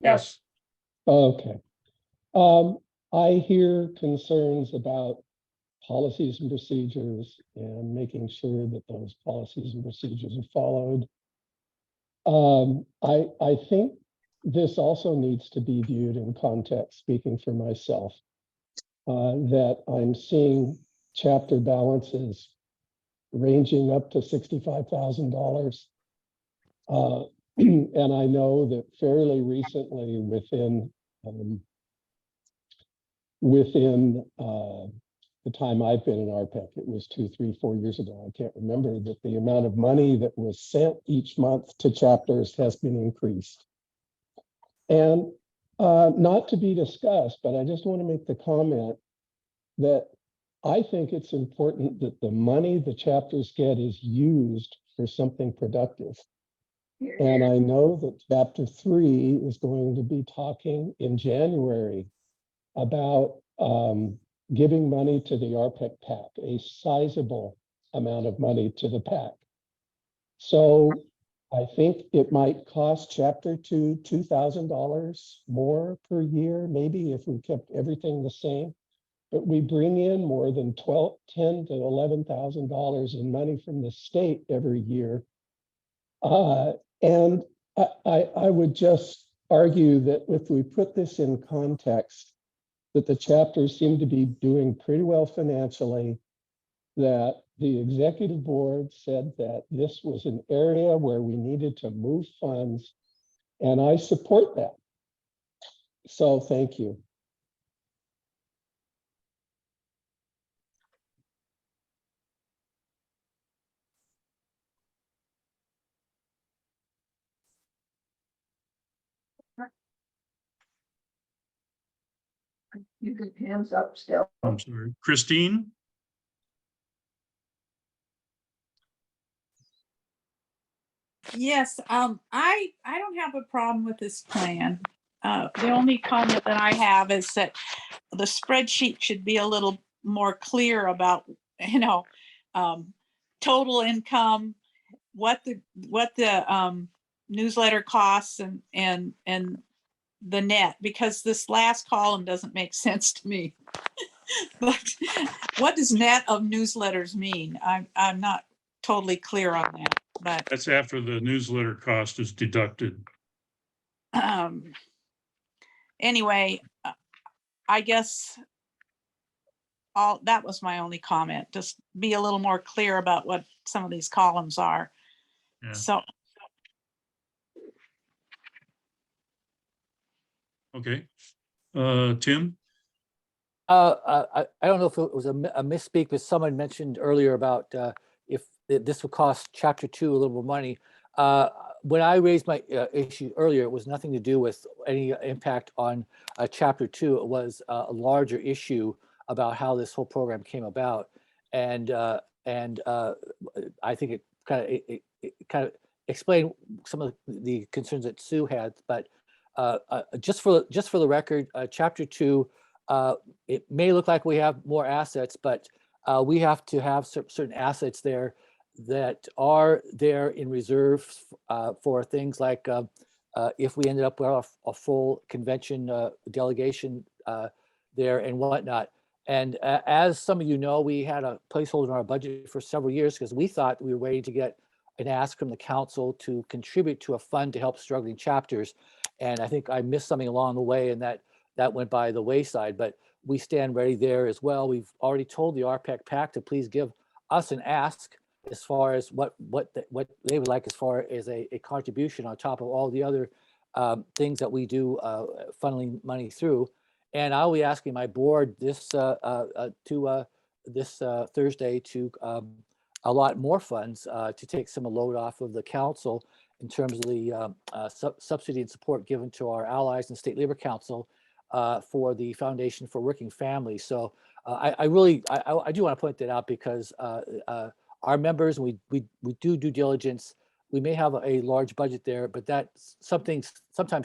Yes. Okay. I hear concerns about policies and procedures and making sure that those policies and procedures are followed. I think this also needs to be viewed in context, speaking for myself, that I'm seeing chapter balances ranging up to $65,000. And I know that fairly recently within the time I've been in RPEC, it was 2, 3, 4 years ago, I can't remember, that the amount of money that was sent each month to chapters has been increased. And not to be discussed, but I just want to make the comment that I think it's important that the money the chapters get is used for something productive. And I know that chapter 3 is going to be talking in January about giving money to the RPEC PAC, a sizable amount of money to the PAC. So I think it might cost chapter 2 $2,000 more per year, maybe, if we kept everything the same. But we bring in more than $10,000 to $11,000 in money from the state every year. And I would just argue that if we put this in context, that the chapters seem to be doing pretty well financially, that the executive board said that this was an area where we needed to move funds, and I support that. So thank you. You got hands up still. I'm sorry, Christine? Yes, I don't have a problem with this plan. The only comment that I have is that the spreadsheet should be a little more clear about, total income, what the newsletter costs and the net, because this last column doesn't make sense to me. But what does net of newsletters mean? I'm not totally clear on that, but That's after the newsletter cost is deducted. anyway, I guess that was my only comment. Just be a little more clear about what some of these columns are. Yeah. So Okay. Tim? I don't know if it was a misspeak, but someone mentioned earlier about if this would cost chapter 2 a little more money. When I raised my issue earlier, it was nothing to do with any impact on chapter 2. It was a larger issue about how this whole program came about, and I think it kind of explained some of the concerns that Sue had. But just for the record, chapter 2. It may look like we have more assets, but we have to have certain assets there that are there in reserve for things like if we ended up with a full convention delegation there and whatnot. And as some of you know, we had a placeholder in our budget for several years because we thought we were waiting to get an ask from the council to contribute to a fund to help struggling chapters. And I think I missed something along the way, and that went by the wayside, but we stand ready there as well. We've already told the RPEC PAC to please give us an ask as far as what they would like as far as a contribution on top of all the other things that we do funneling money through. And I'll be asking my board this Thursday to allot more funds to take some load off of the council in terms of the subsidy and support given to our allies and State Labor Council for the Foundation for Working Families. So I do want to point that out because our members, we do due diligence. We may have a large budget there, but sometimes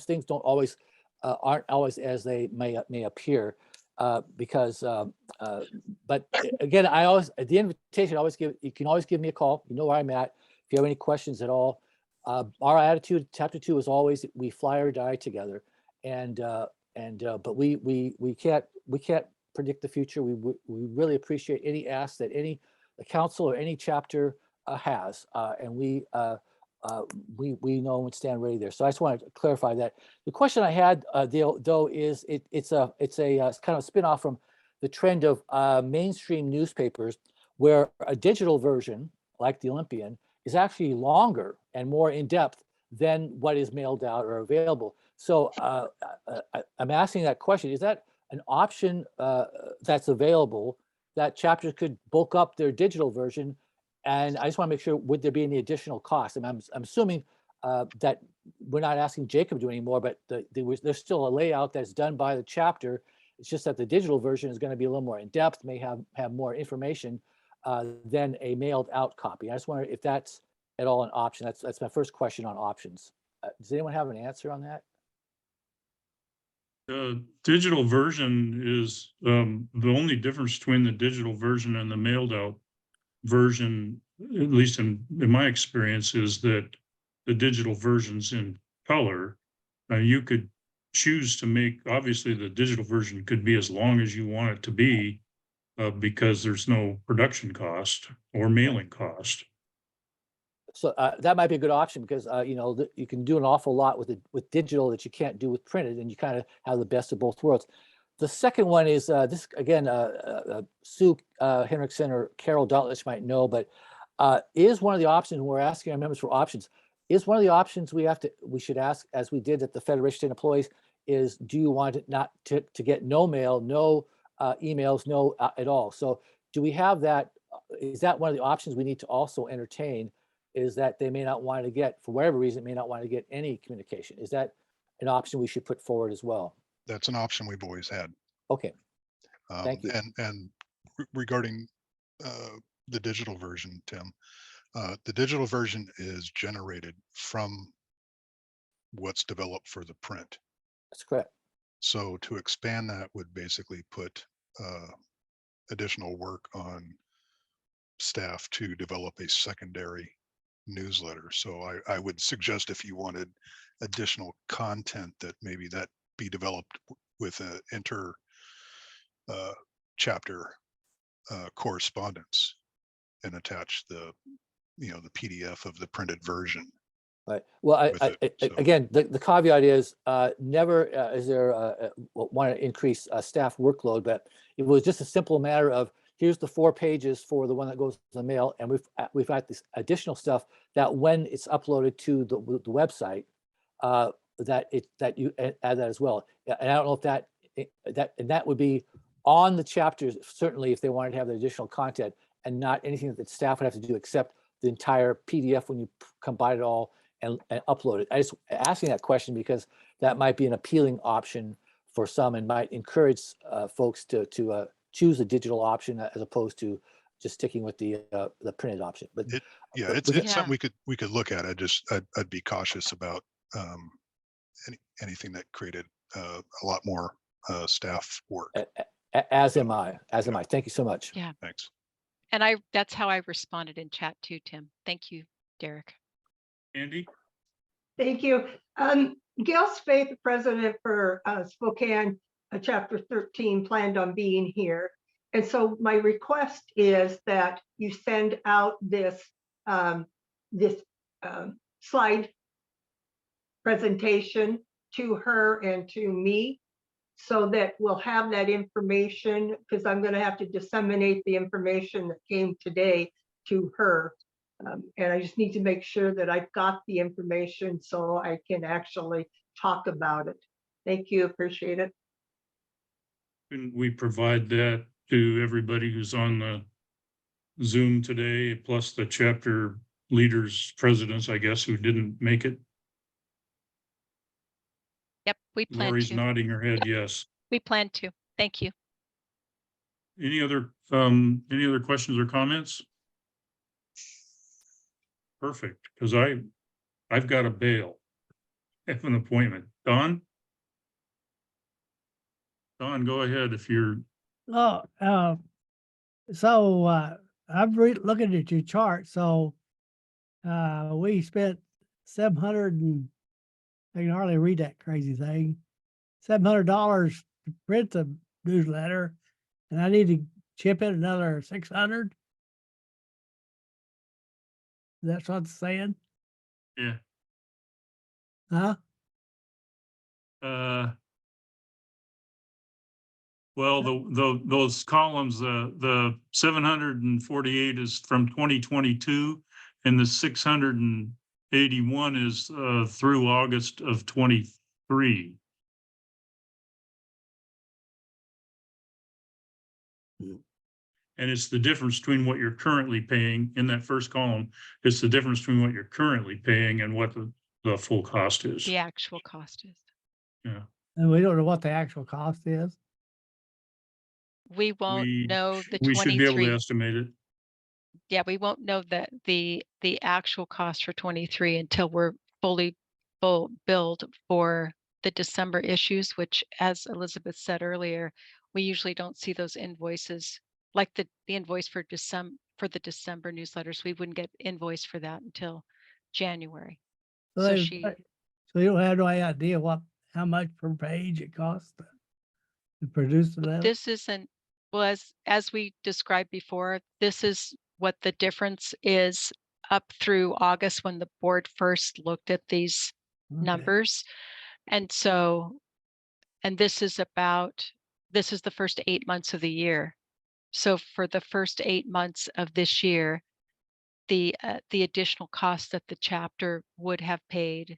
things don't always aren't always as they may appear because. But again, I always at the invitation, you can always give me a call. You know where I'm at. If you have any questions at all, our attitude, chapter 2, is always we fly or die together, but we can't predict the future. We really appreciate any ask that the council or any chapter has, and we know and stand ready there. So I just want to clarify that. The question I had, though, is it's kind of a spinoff from the trend of mainstream newspapers, where a digital version like the Olympian is actually longer and more in depth than what is mailed out or available. So I'm asking that question, is that an option that's available that chapters could bulk up their digital version? And I just want to make sure, would there be any additional cost? And I'm assuming that we're not asking Jacob to do anymore, but there's still a layout that's done by the chapter. It's just that the digital version is going to be a little more in depth, may have more information than a mailed out copy. I just wonder if that's at all an option. That's my first question on options. Does anyone have an answer on that? The digital version is the only difference between the digital version and the mailed out version, at least in my experience, is that the digital version's in color. You could choose to make, obviously the digital version could be as long as you want it to be because there's no production cost or mailing cost. So that might be a good option because you can do an awful lot with digital that you can't do with printed, and you kind of have the best of both worlds. The second one is this, again, Sue Henriksen or Carol Doutledge might know, but is one of the options, we're asking our members for options, is one of the options we should ask, as we did at the Federation of State Employees, is do you want it not to get no mail, no emails, no at all? So do we have that? Is that one of the options we need to also entertain, is that they may not want to get, for whatever reason, may not want to get any communication? Is that an option we should put forward as well? That's an option we've always had. Okay, thank you. And regarding the digital version, Tim, the digital version is generated from what's developed for the print. That's correct. So to expand that would basically put additional work on staff to develop a secondary newsletter. So I would suggest, if you wanted additional content, that maybe that be developed with a chapter correspondence and attach the PDF of the printed version. Right. Well, with it, so- again, the caveat is never is there want to increase staff workload, but it was just a simple matter of, here's the 4 pages for the one that goes to the mail, and we've got this additional stuff that when it's uploaded to the website, that you add that as well. And I don't know if that would be on the chapters, certainly, if they wanted to have the additional content, and not anything that staff would have to do except the entire PDF when you combine it all and upload it. I just asking that question because that might be an appealing option for some and might encourage folks to choose the digital option as opposed to just sticking with the printed option. But it's something we could look at. I'd be cautious about anything that created a lot more staff work. As am I. Thank you so much. Yeah. Thanks. And that's how I responded in chat too, Tim. Thank you, Derek. Andy? Thank you. Gail Spaeth, the president for Spokane, Chapter 13, planned on being here. And so my request is that you send out this slide presentation to her and to me, so that we'll have that information, because I'm going to have to disseminate the information that came today to her. And I just need to make sure that I've got the information so I can actually talk about it. Thank you, appreciate it. Can we provide that to everybody who's on the Zoom today, plus the chapter leaders, presidents, I guess, who didn't make it? Yep, we plan Lori's to. nodding her head, yes. We plan to. Thank you. Any other questions or comments? Perfect, because I've got a bail. I have an appointment. Don, go ahead if you're. Oh, I'm looking at your chart. So we spent 700 and I can hardly read that crazy thing. $700 to print the newsletter, and I need to chip in another 600. That's what it's saying. Yeah. Huh? Well, those columns, the 748 is from 2022, and the 681 is through August of 23. And it's the difference between what you're currently paying in that first column. It's the difference between what you're currently paying and what the full cost is. The actual cost is. Yeah. And we don't know what the actual cost is. We won't know the We should be able to 23. estimate it. Yeah, we won't know the actual cost for 23 until we're fully billed for the December issues, which, as Elizabeth said earlier, we usually don't see those invoices, like the invoice for the December newsletters. We wouldn't get invoiced for that until January. So, So so you don't have no idea how much per page it costs to produce the letter? this isn't, well, as we described before, this is what the difference is up through August when the board first looked at these Okay. numbers. And so, and this is about this is the first 8 months of the year. So for the first 8 months of this year, the additional cost that the chapter would have paid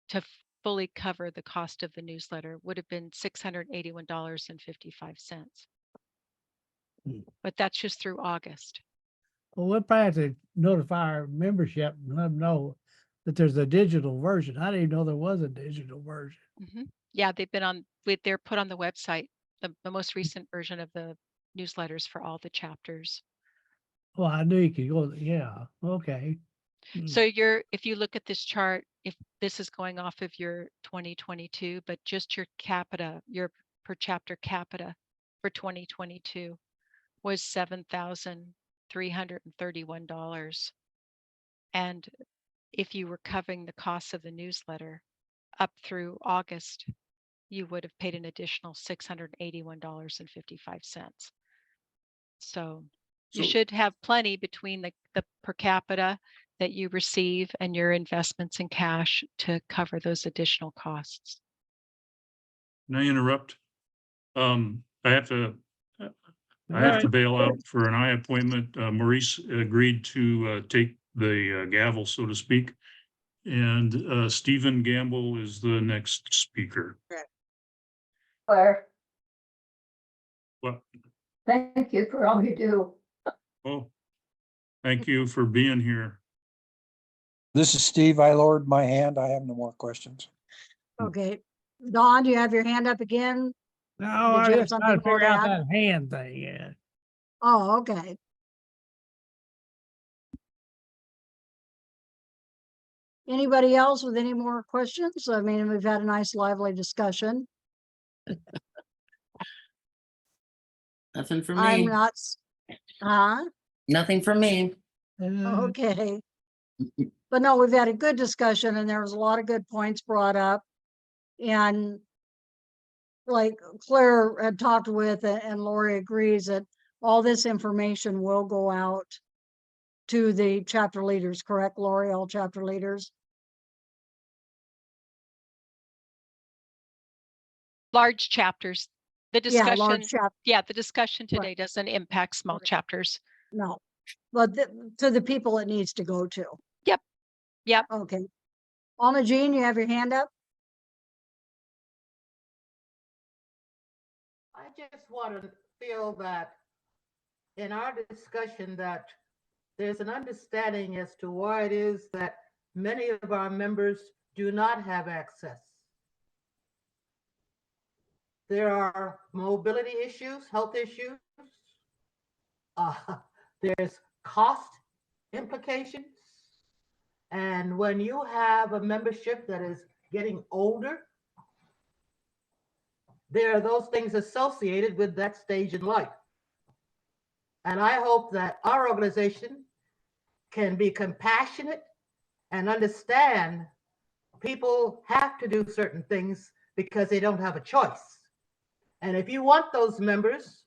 to fully cover the cost of the newsletter would have been $681.55. But that's just through August. Well, we'll probably have to notify our membership and let them know that there's a digital version. I didn't even know there was a digital version. Yeah, they're put on the website, the most recent version of the newsletters for all the chapters. Well, I knew you could go, yeah, okay. So if you look at this chart, if this is going off of your 2022, but just your capita, your per chapter capita for 2022 was $7,331. And if you were covering the costs of the newsletter up through August, you would have paid an additional $681.55. So you should have plenty between the per capita that you receive and your investments in cash to cover those additional costs. Can I interrupt? I have to bail out for an eye appointment. Maurice agreed to take the gavel, so to speak. And Stephen Gamble is the next speaker. Claire, Well, thank you for all you do. oh, thank you for being here. This is Steve. I lowered my hand. I have no more questions. Okay, Dawn, do you have your hand up again? No, Did I you have was trying something to more figure to out add? that hand thing, yeah. Oh, okay. Anybody else with any more questions? I mean, we've had a nice lively discussion. Nothing for I'm me. not, huh? Nothing for me. Okay. But no, we've had a good discussion and there was a lot of good points brought up. And like Claire had talked with and Lori agrees that all this information will go out to the chapter leaders, correct, Lori? All chapter leaders? Large chapters. The Yeah, large discussion, the discussion Right. today doesn't impact small chapters. No, but to the people it needs to go to. Yep. Yep. Okay. Alma Jean, you have your hand up? I just want to feel that in our discussion that there's an understanding as to why it is that many of our members do not have access. There are mobility issues, health issues. There's cost implications. And when you have a membership that is getting older, there are those things associated with that stage in life. And I hope that our organization can be compassionate and understand people have to do certain things because they don't have a choice. And if you want those members,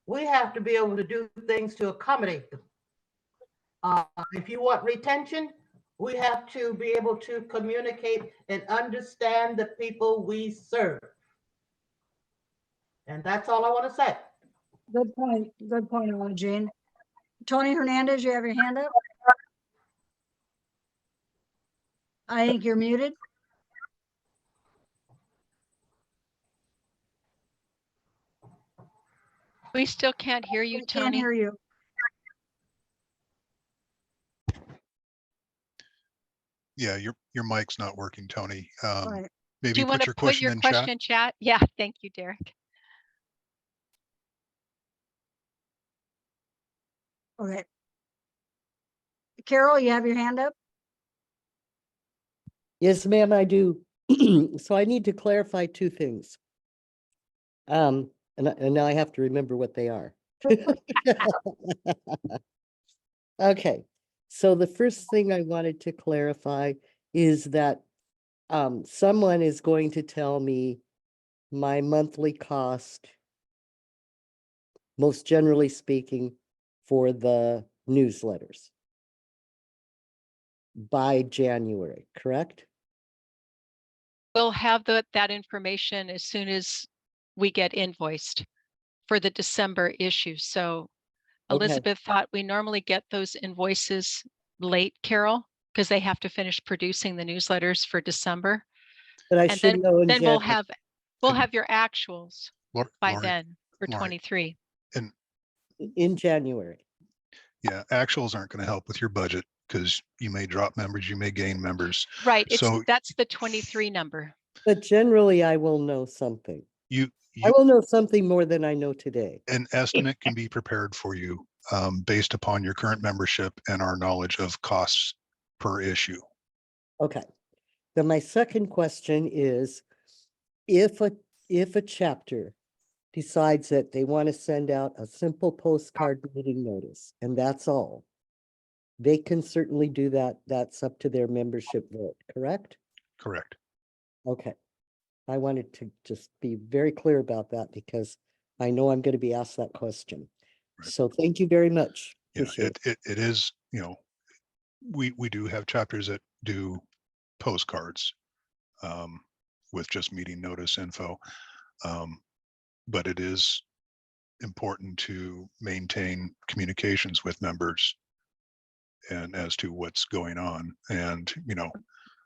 we have to be able to do things to accommodate them. If you want retention, we have to be able to communicate and understand the people we serve. And that's all I want to say. Good point. Good point, Alma Jean. Tony Hernandez, you have your hand up? I think you're muted. We still can't hear you, We can't Tony. hear you. Yeah, your mic's not working, Tony. Right. Do Maybe you want put to your put question your in question chat. in chat? Yeah, thank you, Derek. Okay. Carol, you have your hand up? Yes, ma'am, I do. So I need to clarify two things. And now I have to remember what they are. Okay, so the first thing I wanted to clarify is that someone is going to tell me my monthly cost, most generally speaking, for the newsletters by January, correct? We'll have that information as soon as we get invoiced for the December issue. So Okay. Elizabeth thought we normally get those invoices late, Carol, because they have to finish producing the newsletters for December. But I And should know in then we'll January. have your actuals by Lori, then for Lori, 23. and In January. yeah, actuals aren't going to help with your budget because you may drop members, you may gain members. Right, So that's the 23 number. But generally, I will know something. you, I will know something more than I know today. an estimate can be prepared for you based upon your current membership and our knowledge of costs per issue. Okay. Then my second question is, if a chapter decides that they want to send out a simple postcard meeting notice, and that's all, they can certainly do that. That's up to their membership vote, correct? Correct. Okay. I wanted to just be very clear about that because I know I'm going to be asked that question. Right. So thank you very much. Yeah, Appreciate it is, you know, we do have chapters that do postcards with just meeting notice info. But it is important to maintain communications with members and as to what's going on. And, you know,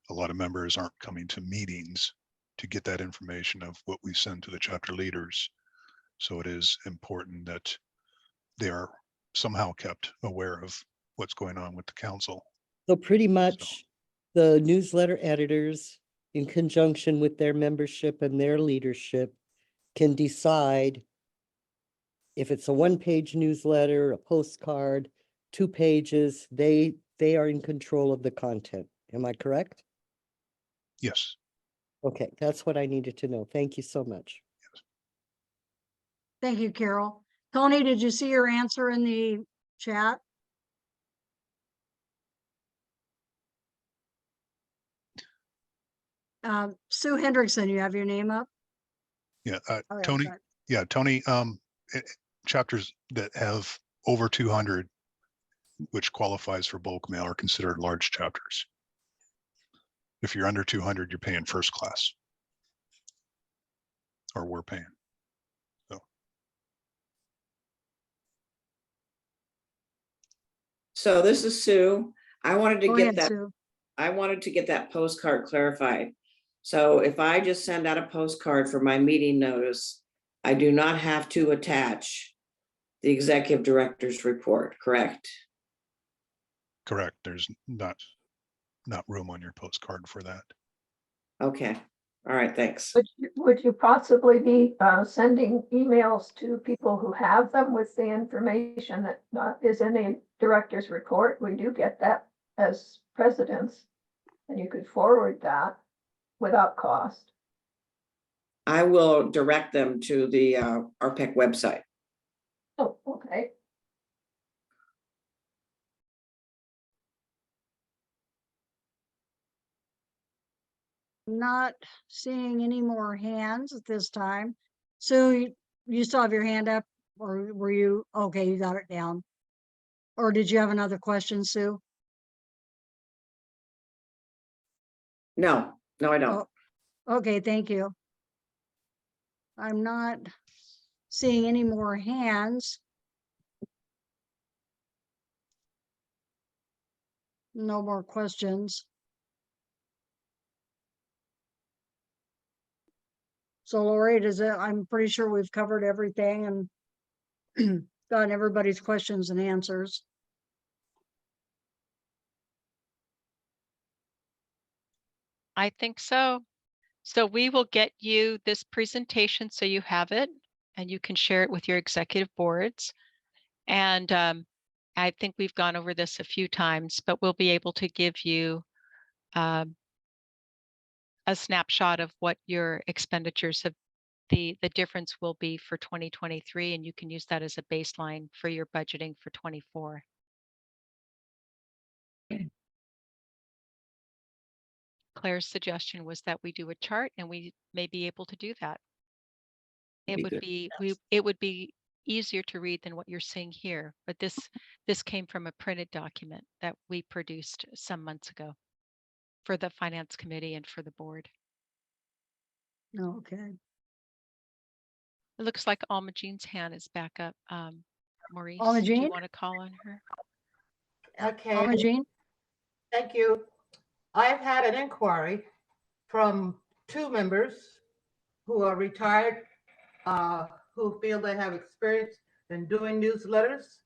a lot of members aren't coming to meetings to get that information of what we send to the chapter leaders. So it is important that they are somehow kept aware of what's going on with the council. So pretty much the newsletter editors, in conjunction with their membership and their leadership, can decide if it's a one-page newsletter, a postcard, 2 pages, they are in control of the content. Am I correct? Yes. Okay, that's what I needed to know. Thank you so much. Thank you, Carol. Tony, did you see your answer in the chat? Sue Hendrickson, you have your name up? Yeah. Oh, yeah, Tony. sorry. Yeah. Tony, chapters that have over 200, which qualifies for bulk mail, are considered large chapters. If you're under 200, you're paying first class. Or we're paying. So this is Sue. I wanted to Go get ahead, that. Sue. I wanted to get that postcard clarified. So if I just send out a postcard for my meeting notice, I do not have to attach the executive director's report, correct? Correct. There's not room on your postcard for that. Okay. All right, thanks. Would you possibly be sending emails to people who have them with the information that is in the director's report? We do get that as presidents, and you could forward that without cost. I will direct them to the RPEC website. Oh, okay. Not seeing any more hands at this time. Sue, you still have your hand up, or were you, okay, you got it down. Or did you have another question, Sue? No, I don't. Oh, okay, thank you. I'm not seeing any more hands. No more questions. So Lori, I'm pretty sure we've covered everything and gotten everybody's questions and answers. I think so. So we will get you this presentation so you have it and you can share it with your executive boards. And I think we've gone over this a few times, but we'll be able to give you a snapshot of what your expenditures have, the difference will be for 2023, and you can use that as a baseline for your budgeting for 24. Claire's suggestion was that we do a chart, and we may be able to do that. It would be easier to read than what you're seeing here, but this came from a printed document that we produced some months ago for the finance committee and for the board. Okay. It looks like Alma Jean's hand is back up. Maurice, Alma do you Jean? want to call on her? Okay. Alma Jean? Thank you. I've had an inquiry from 2 members who are retired, who feel they have experience in doing newsletters,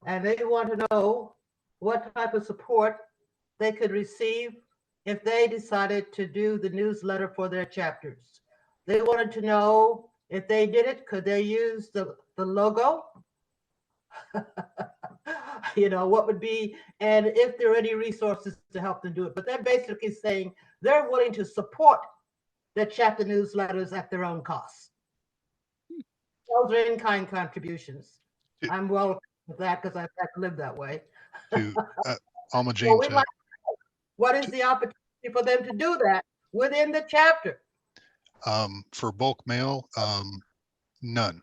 and they want to know what type of support they could receive if they decided to do the newsletter for their chapters. They wanted to know if they did it, could they use the logo? You know, what would be, and if there are any resources to help them do it. But they're basically saying they're willing to support their chapter newsletters at their own cost. Those are in-kind contributions. I'm well with that because I've had to live that way. To Alma So Jean, we'd like to know, what is the opportunity for them to do that within the chapter? for bulk mail, none.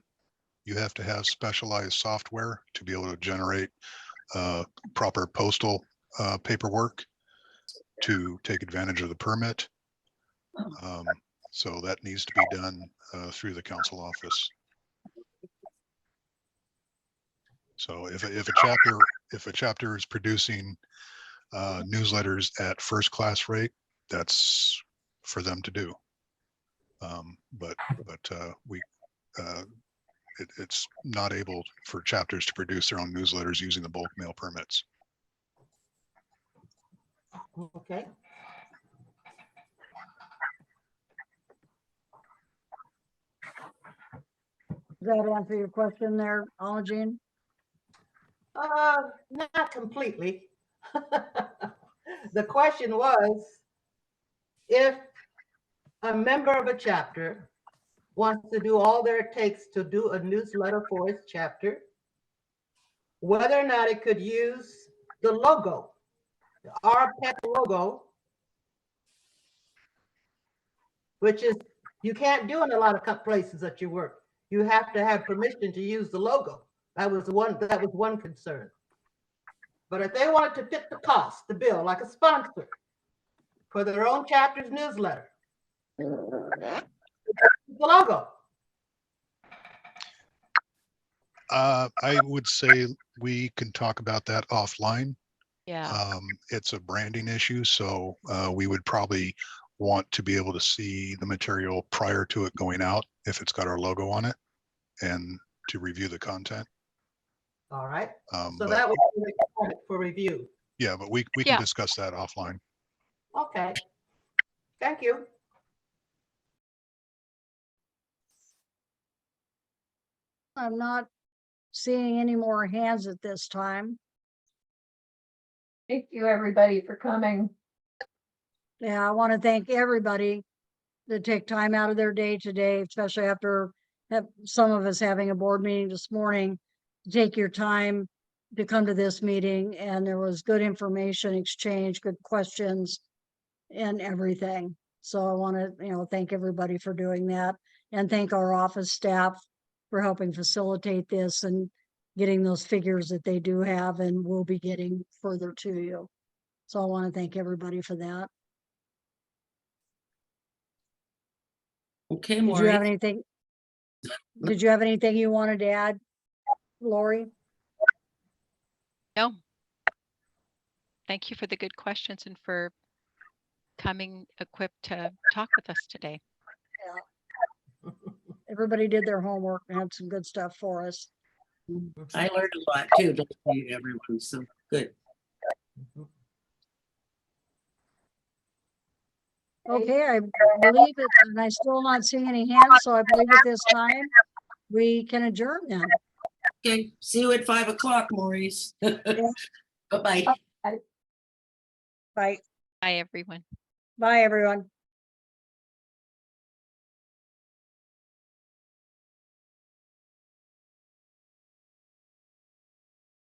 You have to have specialized software to be able to generate proper postal paperwork to take advantage of the permit. So that needs to be done through the council office. So if a chapter is producing newsletters at first class rate, that's for them to do. But it's not able for chapters to produce their own newsletters using the bulk mail permits. Okay. Does that answer your question there, Alma Jean? Not completely. The question was, if a member of a chapter wants to do all there takes to do a newsletter for its chapter, whether or not it could use the logo, the RPEC logo, which is, you can't do in a lot of places that you work. You have to have permission to use the logo. That was one concern. But if they wanted to fit the cost, the bill, like a sponsor for their own chapter's newsletter, the logo. I would say we can talk about that offline. Yeah. It's a branding issue, so we would probably want to be able to see the material prior to it going out if it's got our logo on it, and to review the content. All right. So But that was for review. yeah, but we can discuss that offline. Okay. Thank you. I'm not seeing any more hands at this time. Thank you, everybody, for coming. Yeah, I want to thank everybody that take time out of their day today, especially after some of us having a board meeting this morning, to take your time to come to this meeting. And there was good information exchange, good questions and everything. So I want to, thank everybody for doing that, and thank our office staff for helping facilitate this and getting those figures that they do have and will be getting further to you. So I want to thank everybody for that. Okay, Did you Maureen. have anything? Did you have anything you wanted to add, Lori? No. Thank you for the good questions and for coming equipped to talk with us today. Yeah. Everybody did their homework and had some good stuff for us. I learned a lot too, don't you, everyone, so good. Okay, I believe it, and I still not seeing any hands, so I believe at this time we can adjourn then. Okay, see you at 5 o'clock, Maurice. Bye-bye. Bye. Bye, everyone. Bye, everyone.